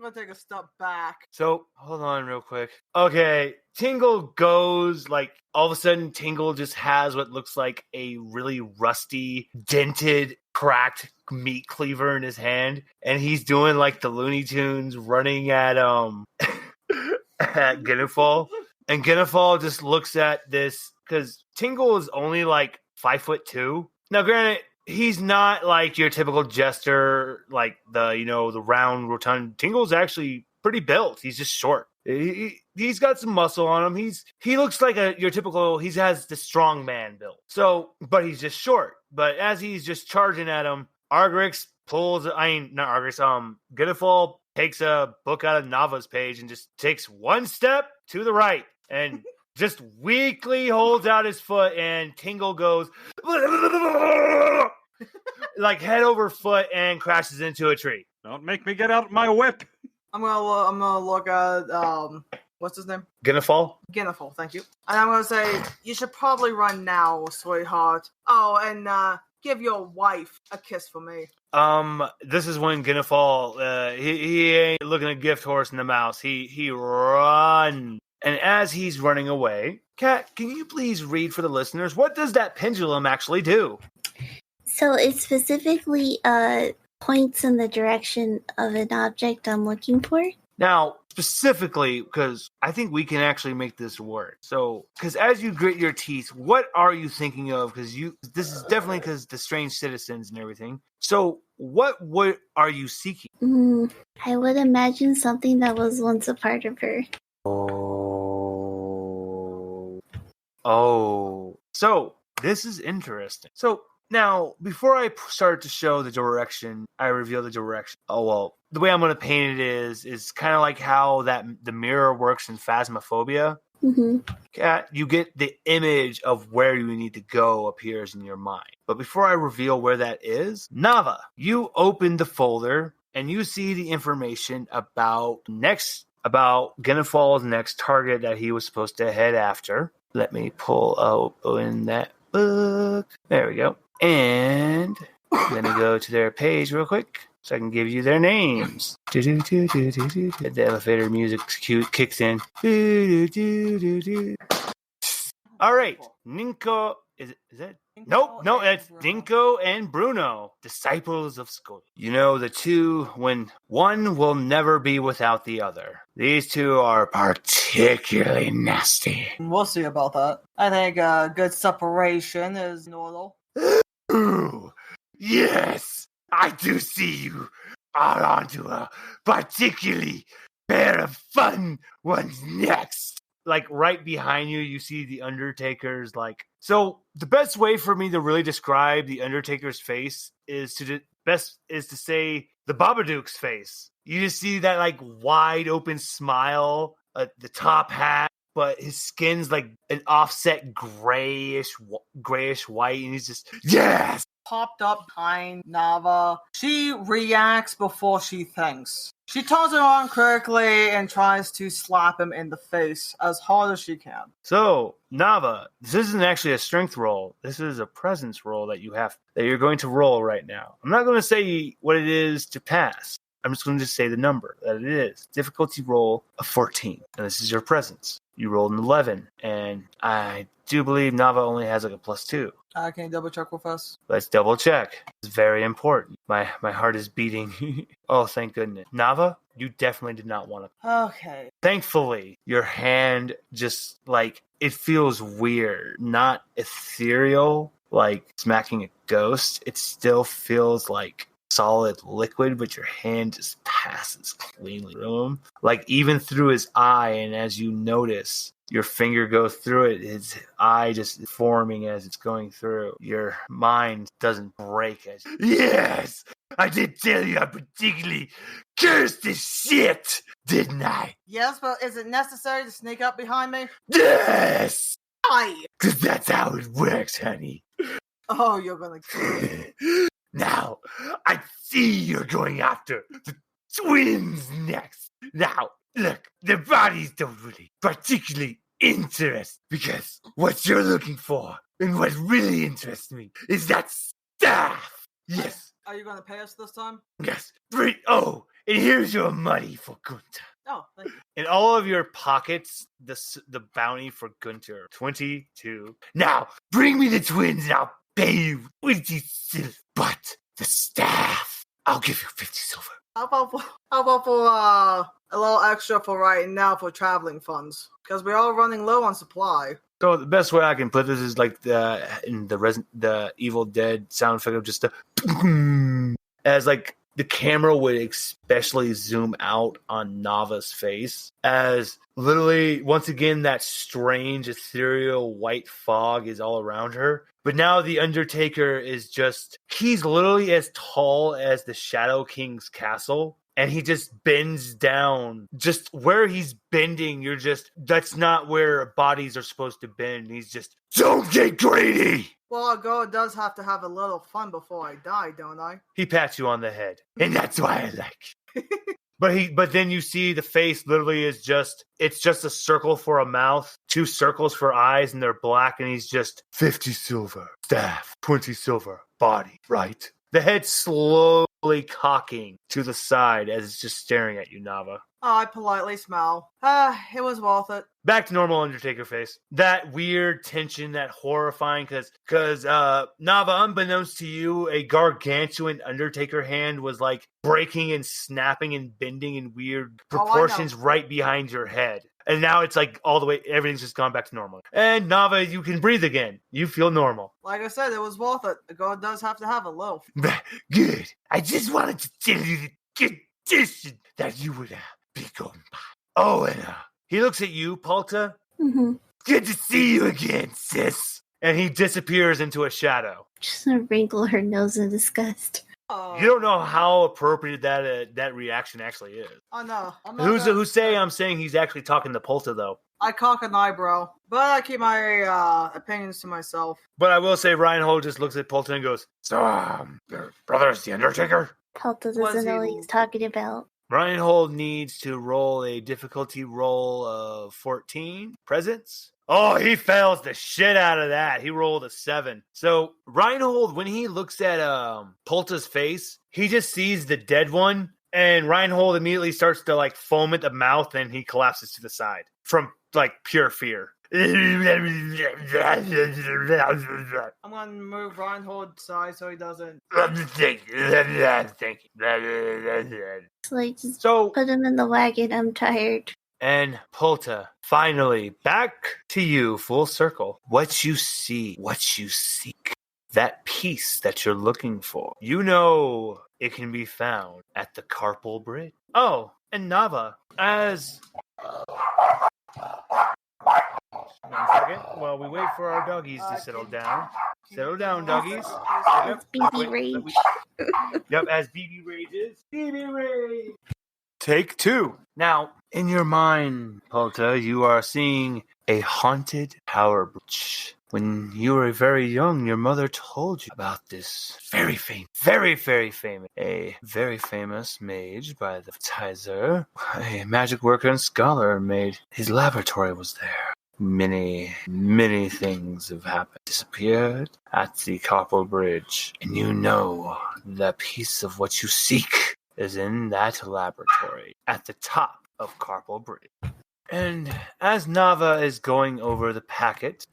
gonna take a step back. So, hold on real quick. Okay, Tingle goes, like, all of a sudden, Tingle just has what looks like a really rusty, dented, cracked meat cleaver in his hand, and he's doing, like, the Looney Tunes running at, at Ginefall. And Ginefall just looks at this, because Tingle is only, like, 5'2". Now, granted, he's not like your typical jester, like the round, rotund. Tingle's actually pretty built. He's just short. He's got some muscle on him. He looks like your typical. He has the strong man build. So, but he's just short. But as he's just charging at him, Ginefall takes a book out of Nava's page and just takes one step to the right and just weakly holds out his foot, and Tingle goes like head over foot and crashes into a tree. Don't make me get out my whip. I'm gonna look at what's his name? Ginefall, thank you. And I'm gonna say you should probably run now, sweetheart. Oh, and give your wife a kiss for me. This is when Ginefall he ain't looking a gift horse in the mouth. He runs. And as he's running away, Kat, can you please read for the listeners, what does that pendulum actually do? So it specifically points in the direction of an object I'm looking for. Now, specifically, because I think we can actually make this work. So, because as you grit your teeth, what are you thinking of? Because this is definitely because the strange citizens and everything. So, what are you seeking? I would imagine something that was once a part of her. Oh, so this is interesting. So now, before I start to show the direction, I reveal the direction. Oh, well, the way I'm going to paint it is kind of like how the mirror works in Phasmophobia. You get the image of where you need to go appears in your mind. But before I reveal where that is, Nava, you open the folder and you see the information about Ginefall's next target that he was supposed to head after. Let me pull in that book. There we go. And I'm going to go to their page real quick so I can give you their names. The elevator music kicks in. All right. Ninko Is it? Dinko No, and it's Bruno. Dinko and Bruno, disciples of Skull. You know, the two, when one will never be without the other. These two are particularly nasty. We'll see about that. I think good separation is normal. Ooh, yes, I do see you are onto a particularly pair of fun ones next. Like right behind you, you see the Undertaker's like. So the best way for me to really describe the Undertaker's face is to say the Babadook's face. You just see that like wide open smile, the top hat, but his skin's like an offset grayish white, and he's just yes. Popped up behind Nava. She reacts before she thinks. She turns around quickly and tries to slap him in the face as hard as she can. So, Nava, this isn't actually a strength roll. This is a presence roll that you're going to roll right now. I'm not going to say what it is to pass. I'm just going to say the number that it is. Difficulty roll of 14. And this is your presence. You rolled an 11. And I do believe Nava only has like a +2. Can you double check with us? Let's double check. It's very important. My heart is beating. Oh, thank goodness. Nava, you definitely did not want to. Okay. Thankfully, your hand just like it feels weird, not ethereal, like smacking a ghost. It still feels like solid liquid, but your hand just passes cleanly through him. Like even through his eye, and as you notice, your finger goes through it, his eye just forming as it's going through. Your mind doesn't break as yes! I did tell you I particularly cursed this shit, didn't I? Yes, but is it necessary to sneak up behind me? Yes! Aye. Because that's how it works, honey. Oh, you're gonna kill me. Now, I see you're going after the twins next. Now, look, their bodies don't really particularly interest because what you're looking for and what really interests me is that staff. Yes. Are you gonna pay us this time? Yes. Oh, and here's your money for Gunter. Oh, thank you. In all of your pockets, the bounty for Gunter, 22. Now, bring me the twins and I'll pay you 20 silver. But the staff, I'll give you 50 silver. How about for a little extra for right now for traveling funds? Because we're all running low on supply. So the best way I can put this is like the Evil Dead sound effect of just as like the camera would especially zoom out on Nava's face as literally once again that strange ethereal white fog is all around her. But now the Undertaker he's literally as tall as the Shadow King's castle. And he just bends down. Just where he's bending, that's not where bodies are supposed to bend. He's just, don't get greedy! Well, a girl does have to have a little fun before I die, don't I? He pats you on the head. And that's why I like you. But then you see the face literally it's just a circle for a mouth, 2 circles for eyes, and they're black, and he's just 50 silver, staff, 20 silver, body, right? The head slowly cocking to the side as it's just staring at you, Nava. Oh, I politely smile. It was worth it. Back to normal Undertaker face. That weird tension, that horrifying, because Nava, unbeknownst to you, a gargantuan Undertaker hand was like breaking and snapping and bending in weird proportions right behind your head. And now it's like all the way, everything's just gone back to normal. And Nava, you can breathe again. You feel normal. Like I said, it was worth it. The god does have to have a loaf. Good. I just wanted to tell you the condition that you would be going by. Oh, and he looks at you, Polta. Mm-hmm. Good to see you again, sis. And he disappears into a shadow. Just gonna wrinkle her nose in disgust. You don't know how appropriate that reaction actually is. Oh no. Who's saying I'm saying he's actually talking to Polta though? I cock an eyebrow, but I keep my opinions to myself. But I will say Reinhold just looks at Polta and goes, "So, your brother's the Undertaker?" Polta doesn't know what he's talking about. Reinhold needs to roll a difficulty roll of 14. Presence. Oh, he fails the shit out of that. He rolled a 7. So Reinhold, when he looks at Polta's face, he just sees the dead one, and Reinhold immediately starts to like foam at the mouth, and he collapses to the side from like pure fear. I'm gonna move Reinhold's side so he doesn't. Like, just So, put him in the wagon. I'm tired. and Polta, finally, back to you, full circle. What you see, what you seek, that piece that you're looking for. You know it can be found at the Karpyl Bridge. Oh, and Nava, as... 1 second, while we wait for our doggies to settle down. Settle down, doggies. It's BB Rage. Yep, as BB rages. BB Rage! Take 2. Now, in your mind, Polta, you are seeing a haunted power bridge. When you were very young, your mother told you about this very famous mage by the Tizer. A magic worker and scholar made. His laboratory was there. Many things have happened. Disappeared at the Karpyl Bridge. And you know that piece of what you seek is in that laboratory at the top of Karpyl Bridge. And as Nava is going over the packet,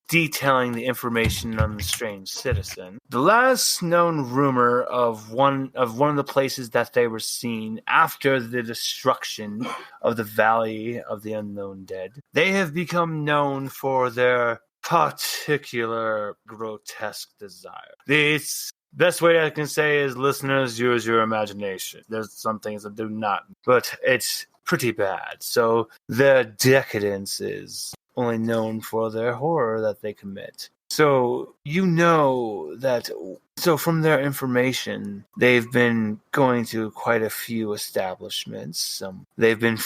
detailing the information on the strange citizen, the last known rumor of one of the places that they were seen after the destruction of the Valley of the Unknown Dead, they have become known for their particular grotesque desire. It's best way I can say is, listeners, use your imagination. There's some things that do not, but it's pretty bad. So the decadence is only known for their horror that they commit. So you know that. So from their information, they've been going to quite a few establishments. They've been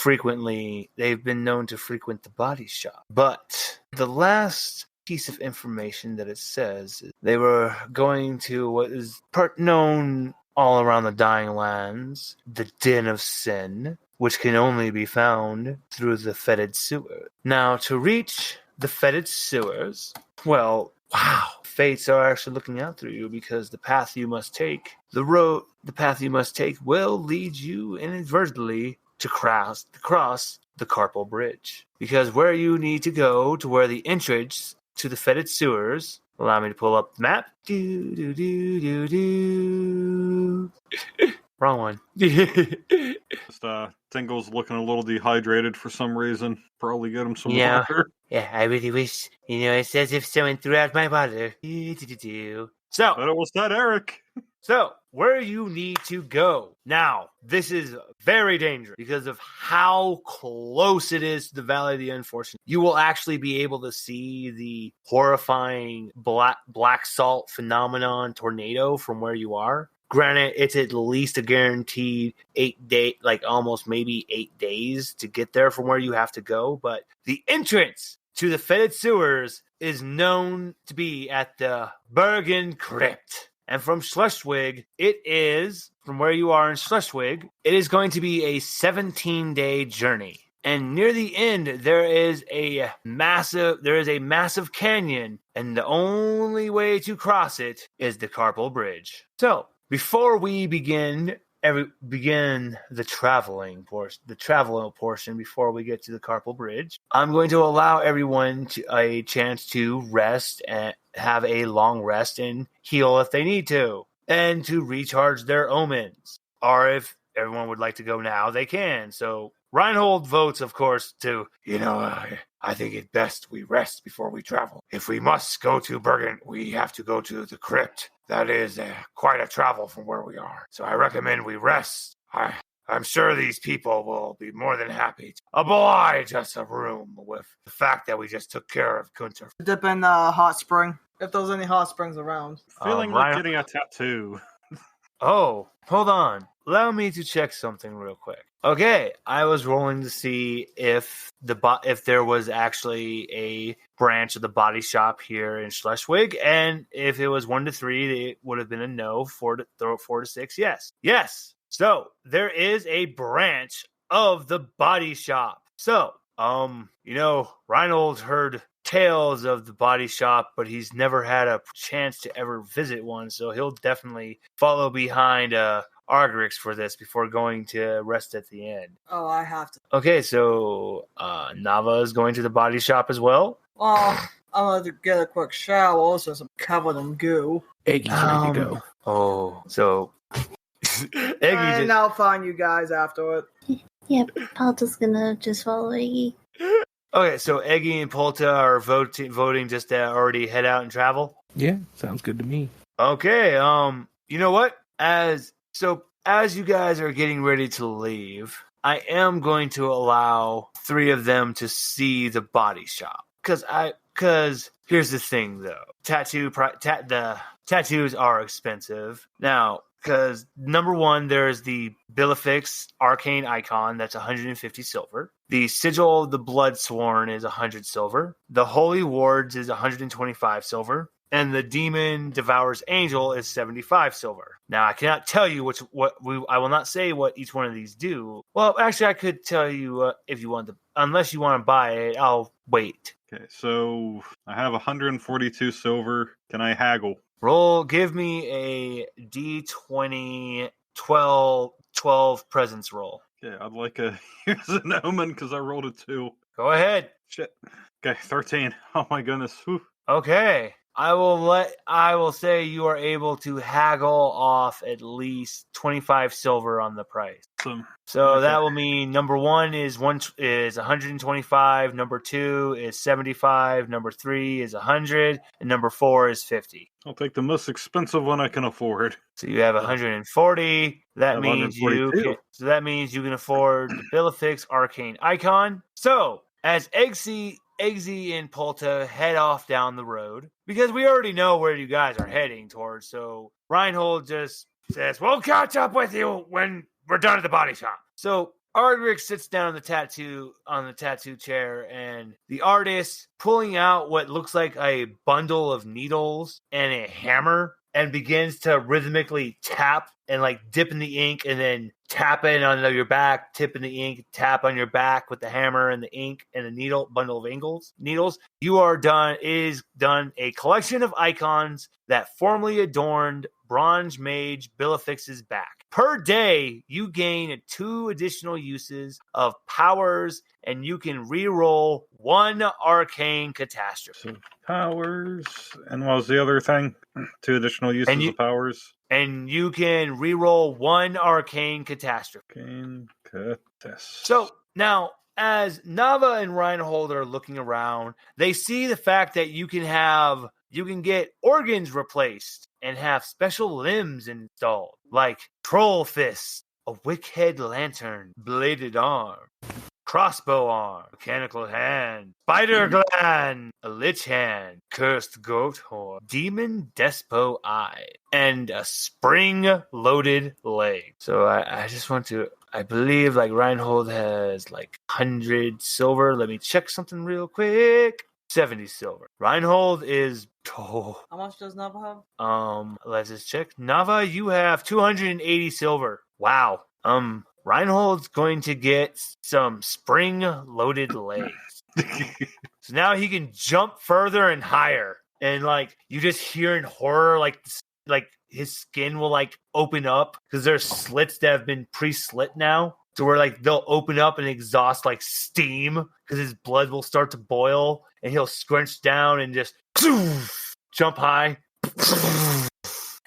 known to frequent the body shop. But the last piece of information that it says, they were going to what is known all around the Dying Lands, the Den of Sin, which can only be found through the fetid sewer. Now, to reach the fetid sewers, well, wow, fates are actually looking out through you, because the path you must take will lead you inadvertently to cross the Karpyl Bridge. Because where you need to go to where the entrance to the fetid sewers, allow me to pull up the map. Wrong one. Tingle's looking a little dehydrated for some reason. Probably get him some water. Yeah, I really wish, it's as if someone threw out my water. So, But it was that Eric. So, where you need to go. Now, this is very dangerous because of how close it is to the Valley of the Unfortunate. You will actually be able to see the horrifying black salt phenomenon tornado from where you are. Granted, it's at least a guaranteed 8 day, almost maybe 8 days to get there from where you have to go. But the entrance to the fetid sewers is known to be at the Bergen Crypt. And from Schleswig, from where you are in Schleswig, it is going to be a 17-day journey. And near the end, there is a massive canyon, and the only way to cross it is the Karpyl Bridge. So, before we begin the travel portion before we get to the Karpyl Bridge, I'm going to allow everyone a chance to rest and have a long rest and heal if they need to, and to recharge their omens. Or if everyone would like to go now, they can. So Reinhold votes, of course, to, I think it's best we rest before we travel. If we must go to Bergen, we have to go to the crypt. That is quite a travel from where we are. So I recommend we rest. I'm sure these people will be more than happy to oblige us a room with the fact that we just took care of Gunther. Dip in a hot spring, if there's any hot springs around. Feeling like getting a tattoo. Oh, hold on. Allow me to check something real quick. Okay, I was rolling to see if there was actually a branch of the body shop here in Schleswig, and if it was 1 to 3, it would have been a no. 4 to 6, yes. So there is a branch of the body shop. So, Reinhold heard tales of the body shop, but he's never had a chance to ever visit one, so he'll definitely follow behind Argrix for this before going to rest at the end. Oh, I have to. Okay, so Nava is going to the body shop as well. Well, I'm going to get a quick shower since I'm covered in goo. Eggy's ready to go. Oh, so Eggy And I'll find you guys afterward. Yep, Polta's gonna just follow Iggy. Okay, so Eggy and Polta are voting just to already head out and travel. Yeah, sounds good to me. Okay, you know what? As you guys are getting ready to leave, I am going to allow 3 of them to see the body shop. Because here's the thing, though. The tattoos are expensive. Now, because number 1, there's the Billifix arcane icon, that's 150 silver. The sigil of the blood sworn is 100 silver. The holy wards is 125 silver. And the demon devours angel is 75 silver. Now I cannot tell you I will not say what each one of these do. Well, actually, I could tell you if you want to, unless you want to buy it. I'll wait. Okay, so I have 142 silver. Can I haggle? Give me a D20 12 presence roll. Okay, I'd like a use an omen because I rolled a 2. Go ahead. Shit. Okay, 13. Oh my goodness. Whew. Okay. I will say you are able to haggle off at least 25 silver on the price. So Okay. that will mean number 1 is 125, number 2 is 75, number 3 is 100, and number 4 is 50. I'll take the most expensive one I can afford. So you have 140. That I have means 142. that means you can afford the Billifix arcane icon. So as Eggsy and Polta head off down the road, because we already know where you guys are heading towards, so Reinhold just says, "We'll catch up with you when we're done at the body shop." So Ardrick sits down on the tattoo chair, and the artist pulling out what looks like a bundle of needles and a hammer, and begins to rhythmically tap and like dip in the ink, and then tap it on your back, tip in the ink, tap on your back with the hammer and the ink and the bundle of needles. You are done. It is done a collection of icons that formerly adorned Bronze Mage Billifix's back. Per day, you gain 2 additional uses of powers, and you can re-roll 1 arcane catastrophe. So powers, and what was the other thing? 2 additional uses of powers. And you can re-roll 1 arcane catastrophe. Arcane catastrophe. So now, as Nava and Reinhold are looking around, they see the fact that you can get organs replaced and have special limbs installed, like troll fist, a wickhead lantern, bladed arm, crossbow arm, mechanical hand, spider gland, a lich hand, cursed goat horn, demon despo eye, and a spring-loaded leg. So I just want to... I believe like Reinhold has like 100 silver. Let me check something real quick. 70 silver. Reinhold is... How much does Nava have? Let's just check. Nava, you have 280 silver. Wow. Reinhold's going to get some spring-loaded legs. So now he can jump further and higher. And like you just hear in horror, like his skin will like open up because there's slits that have been pre-slit now. So where like they'll open up and exhaust like steam because his blood will start to boil, and he'll scrunch down and just jump high. And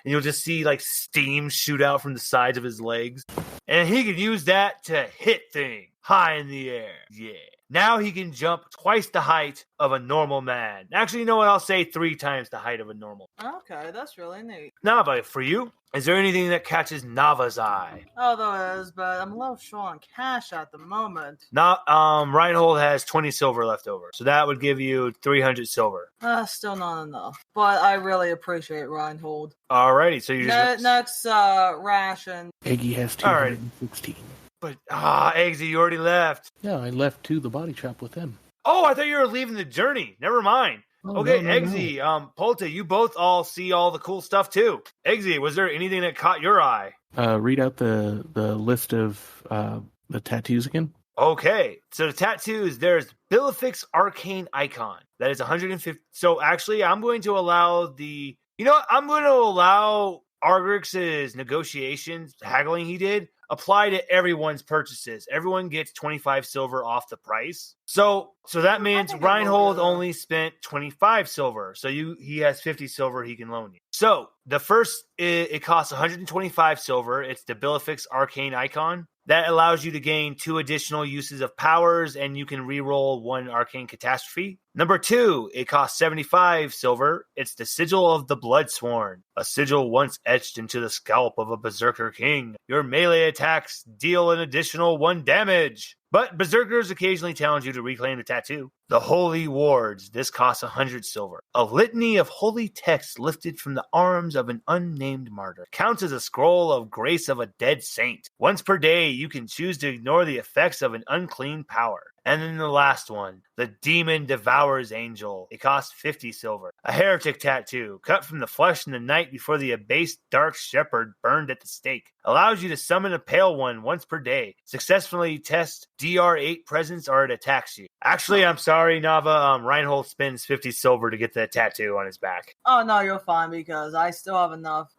you'll just see like steam shoot out from the sides of his legs. And he can use that to hit things high in the air. Yeah. Now he can jump twice the height of a normal man. Actually, you know what? I'll say 3 times the height of a normal. Okay, that's really neat. Nava, for you, is there anything that catches Nava's eye? Oh, there is, but I'm a little short on cash at the moment. Reinhold has 20 silver left over, so that would give you 300 silver. Still not enough, but I really appreciate Reinhold. Alrighty, so you just... Next ration. Eggy has 216. But, Eggsy, you already left. Yeah, I left to the body shop with them. Oh, I thought you were leaving the journey. Never mind. Oh, okay, no. Eggsy, Polta, you both all see all the cool stuff too. Eggsy, was there anything that caught your eye? Read out the list of the tattoos again. Okay, so the tattoos, there's Billifix arcane icon. That is 150. So actually, I'm going to allow I'm going to allow Argrix's negotiations, haggling he did, apply to everyone's purchases. Everyone gets 25 silver off the price. So that means Reinhold only spent 25 silver. So he has 50 silver he can loan you. So the first, it costs 125 silver. It's the Billifix arcane icon. That allows you to gain 2 additional uses of powers, and you can reroll 1 arcane catastrophe. Number 2, it costs 75 silver. It's the Sigil of the Bloodsworn, a sigil once etched into the scalp of a berserker king. Your melee attacks deal an additional 1 damage. But berserkers occasionally challenge you to reclaim the tattoo. The Holy Wards. This costs 100 silver. A litany of holy texts lifted from the arms of an unnamed martyr. Counts as a scroll of grace of a dead saint. Once per day, you can choose to ignore the effects of an unclean power. And then the last one, the Demon Devours Angel. It costs 50 silver. A heretic tattoo, cut from the flesh in the night before the abased dark shepherd burned at the stake. Allows you to summon a pale one once per day. Successfully test DR8 presence or it attacks you. Actually, I'm sorry, Nava. Reinhold spends 50 silver to get that tattoo on his back. Oh, no, you're fine because I still have enough.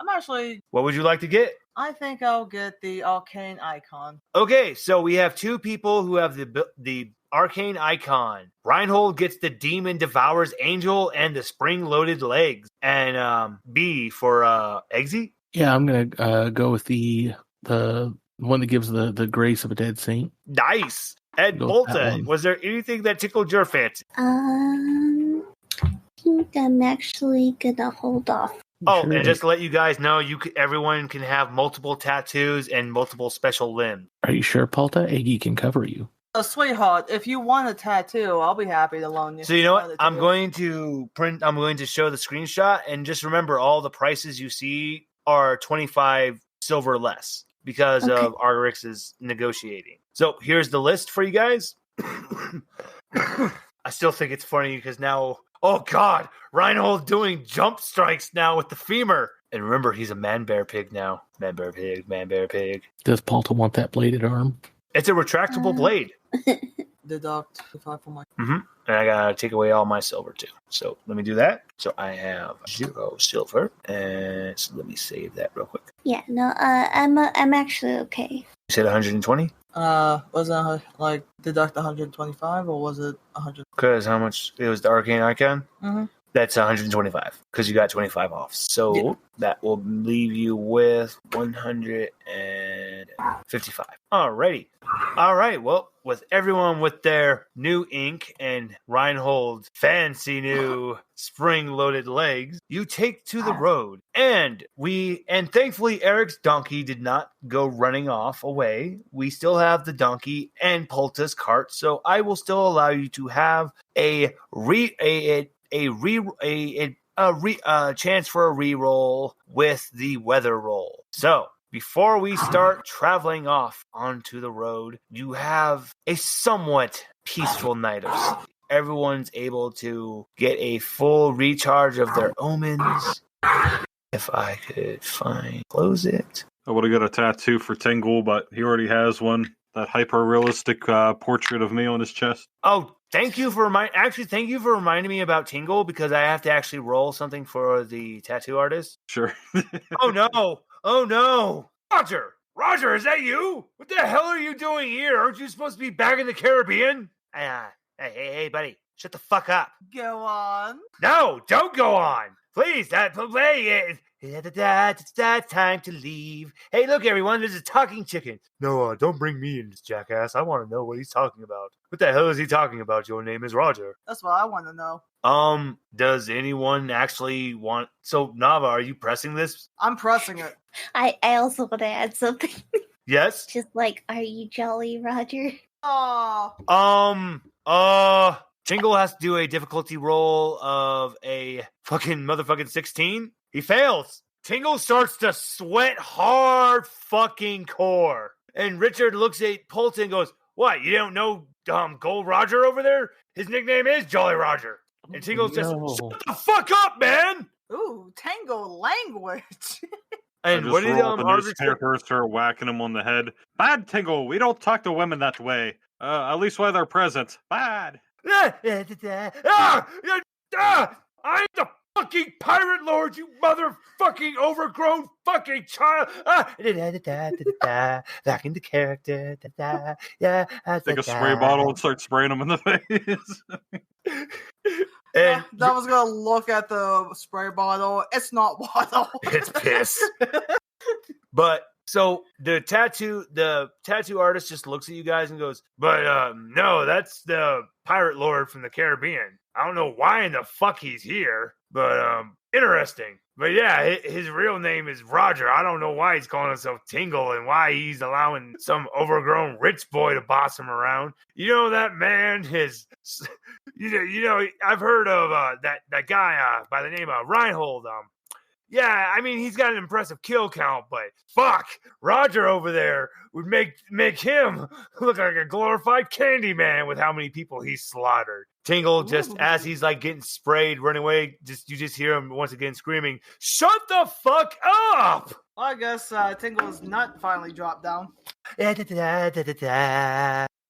What would you like to get? I think I'll get the arcane icon. Okay, so we have 2 people who have the arcane icon. Reinhold gets the Demon Devours Angel and the spring-loaded legs. And B for Eggsy? Yeah, I'm gonna go with the one that gives the grace of a dead saint. Nice. And Polta, was there anything that tickled your fancy? I think I'm actually gonna hold off. Oh, and just to let you guys know, everyone can have multiple tattoos and multiple special limbs. Are you sure, Polta? Eggy can cover you. Oh, sweetheart, if you want a tattoo, I'll be happy to loan you. So you know what? I'm going to show the screenshot, and just remember all the prices you see are 25 silver less because of Argrix negotiating. So here's the list for you guys. I still think it's funny because now, oh God, Reinhold doing jump strikes now with the femur. And remember, he's a man-bear pig now. Man-bear pig, man-bear pig. Does Polta want that bladed arm? It's a retractable blade. Deduct 5 for my... And I gotta take away all my silver too. So let me do that. So I have 0 silver. And so let me save that real quick. Yeah, no, I'm actually okay. You said 120? Was it like deduct 125 or was it 100? Because how much? It was the arcane icon? Mm-hmm. That's 125 because you got 25 off. So that will leave you with 155. Alrighty. All right. Well, with everyone with their new ink and Reinhold's fancy new spring-loaded legs, you take to the road. And thankfully Eric's donkey did not go running off away. We still have the donkey and Polta's cart, so I will still allow you to have a chance for a reroll with the weather roll. So, before we start traveling off onto the road, you have a somewhat peaceful night of sleep. Everyone's able to get a full recharge of their omens. If I could close it. I would have got a tattoo for Tingle, but he already has one. That hyper-realistic portrait of me on his chest. Oh, thank you for reminding me about Tingle because I have to actually roll something for the tattoo artist. Sure. Oh no! Roger, is that you? What the hell are you doing here? Aren't you supposed to be back in the Caribbean? Hey, buddy, shut the fuck up. Go on. No, don't go on. Please, play it. It's time to leave. Hey, look, everyone, there's a talking chicken. No, don't bring me in this jackass. I want to know what he's talking about. What the hell is he talking about? Your name is Roger. That's what I want to know. Does anyone actually want... So, Nava, are you pressing this? I'm pressing it. I also want to add something. Yes? Just like, are you jolly, Roger? Oh. Tingle has to do a difficulty roll of a fucking motherfucking 16. He fails. Tingle starts to sweat hard fucking core. And Richard looks at Polta and goes, "What, you don't know Gold Roger over there? His nickname is Jolly Roger." And Tingle says, "Shut the fuck up, man!" Ooh, tango language. And what did newspaper start whacking him on the head? Bad, Tingle. We don't talk to women that way. At least while they're present. Bad. I'm the fucking pirate lord, you motherfucking overgrown fucking child. Back into character. Yeah. Take a spray bottle and start spraying them in the face. And that was gonna look at the spray bottle. It's not water. It's piss. But so the tattoo artist just looks at you guys and goes, but no, that's the pirate lord from the Caribbean. I don't know why in the fuck he's here, but interesting. But yeah, his real name is Roger. I don't know why he's calling himself Tingle and why he's allowing some overgrown rich boy to boss him around. You know that man is, you know, I've heard of that guy by the name of Reinhold. Yeah, I mean, he's got an impressive kill count, but fuck, Roger over there would make him look like a glorified candy man with how many people he's slaughtered. Tingle, just as he's like getting sprayed, running away, you just hear him once again screaming, "Shut the fuck up!" Well, I guess Tingle's nut finally dropped down. You're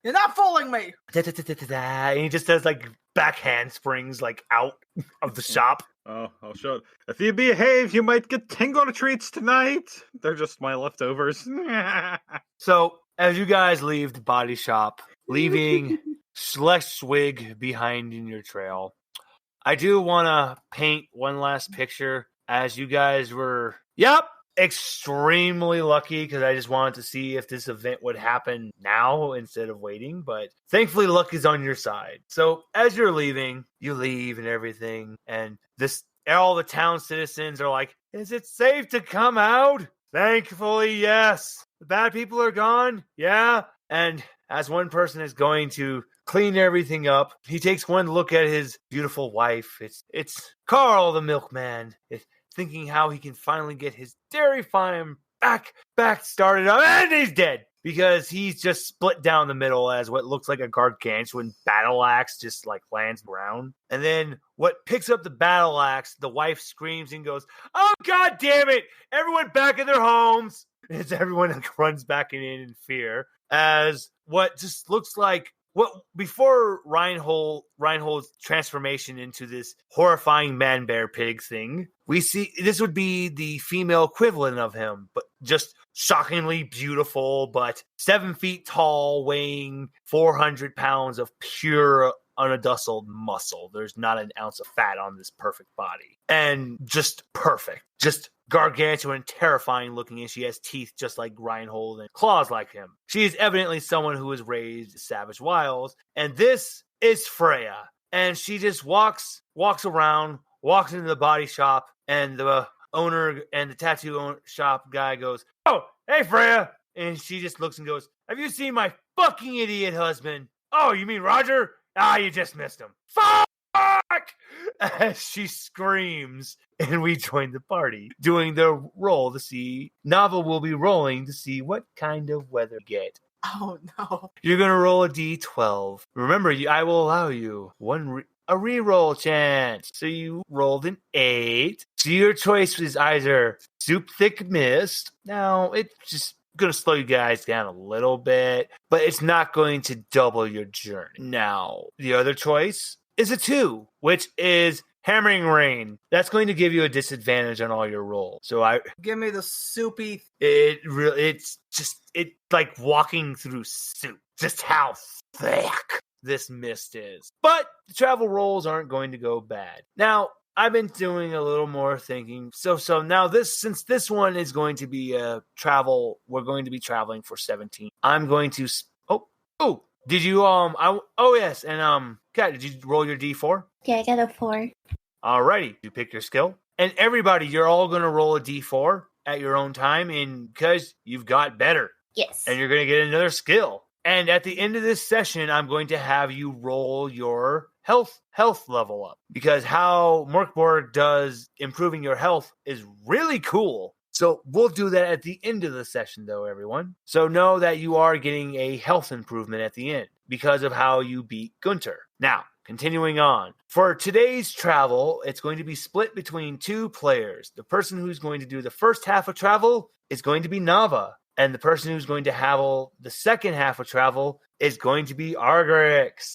not fooling me! And he just does like backhand springs like out of the shop. Oh, I'll show it. If you behave, you might get Tingle treats tonight. They're just my leftovers. So, as you guys leave the body shop, leaving Schleswig behind in your trail, I do want to paint one last picture as you guys were, extremely lucky because I just wanted to see if this event would happen now instead of waiting, but thankfully luck is on your side. So as you're leaving, you leave and everything, and all the town citizens are like, is it safe to come out? Thankfully, yes. The bad people are gone. Yeah. And as one person is going to clean everything up, he takes one look at his beautiful wife. It's Carl the milkman. Thinking how he can finally get his dairy farm back started up, and he's dead because he's just split down the middle as what looks like a gargantuan battle axe just like lands around. And then what picks up the battle axe, the wife screams and goes, "Oh god damn it! Everyone back in their homes!" As everyone runs back in fear as what just looks like before Reinhold's transformation into this horrifying man bear pig thing, we see this would be the female equivalent of him, but just shockingly beautiful, but 7 feet tall, weighing 400 pounds of pure unadulterated muscle. There's not an ounce of fat on this perfect body. And just perfect. Just gargantuan, terrifying looking, and she has teeth just like Reinhold and claws like him. She is evidently someone who was raised in savage wilds, and this is Freya. And she just walks around, walks into the body shop, and the owner and the tattoo shop guy goes, "Oh, hey Freya!" And she just looks and goes, "Have you seen my fucking idiot husband?" "Oh, you mean Roger? Ah, you just missed him." Fuck! As she screams, and we join the party, doing the roll to see. Nava will be rolling to see what kind of weather you get. Oh no! You're gonna roll a d12. Remember, I will allow you a reroll chance. So you rolled an 8. So your choice is either soup thick mist. Now it's just going to slow you guys down a little bit, but it's not going to double your journey. Now the other choice is a 2, which is hammering rain. That's going to give you a disadvantage on all your rolls. So give me the soupy. It's like walking through soup. Just how thick this mist is. But the travel rolls aren't going to go bad. Now, I've been doing a little more thinking. So now since this one is going to be travel, we're going to be traveling for 17. I'm going to did you yes, and Kat, did you roll your D4? Yeah, I got a 4. Alrighty, you pick your skill. And everybody, you're all going to roll a D4 at your own time, and because you've got better. Yes. And you're going to get another skill. And at the end of this session, I'm going to have you roll your health level up, because how Morkborg does improving your health is really cool. So we'll do that at the end of the session, though, everyone. So know that you are getting a health improvement at the end because of how you beat Gunter. Now, continuing on. For today's travel, it's going to be split between 2 players. The person who's going to do the first half of travel is going to be Nava. And the person who's going to have the second half of travel is going to be Argrix.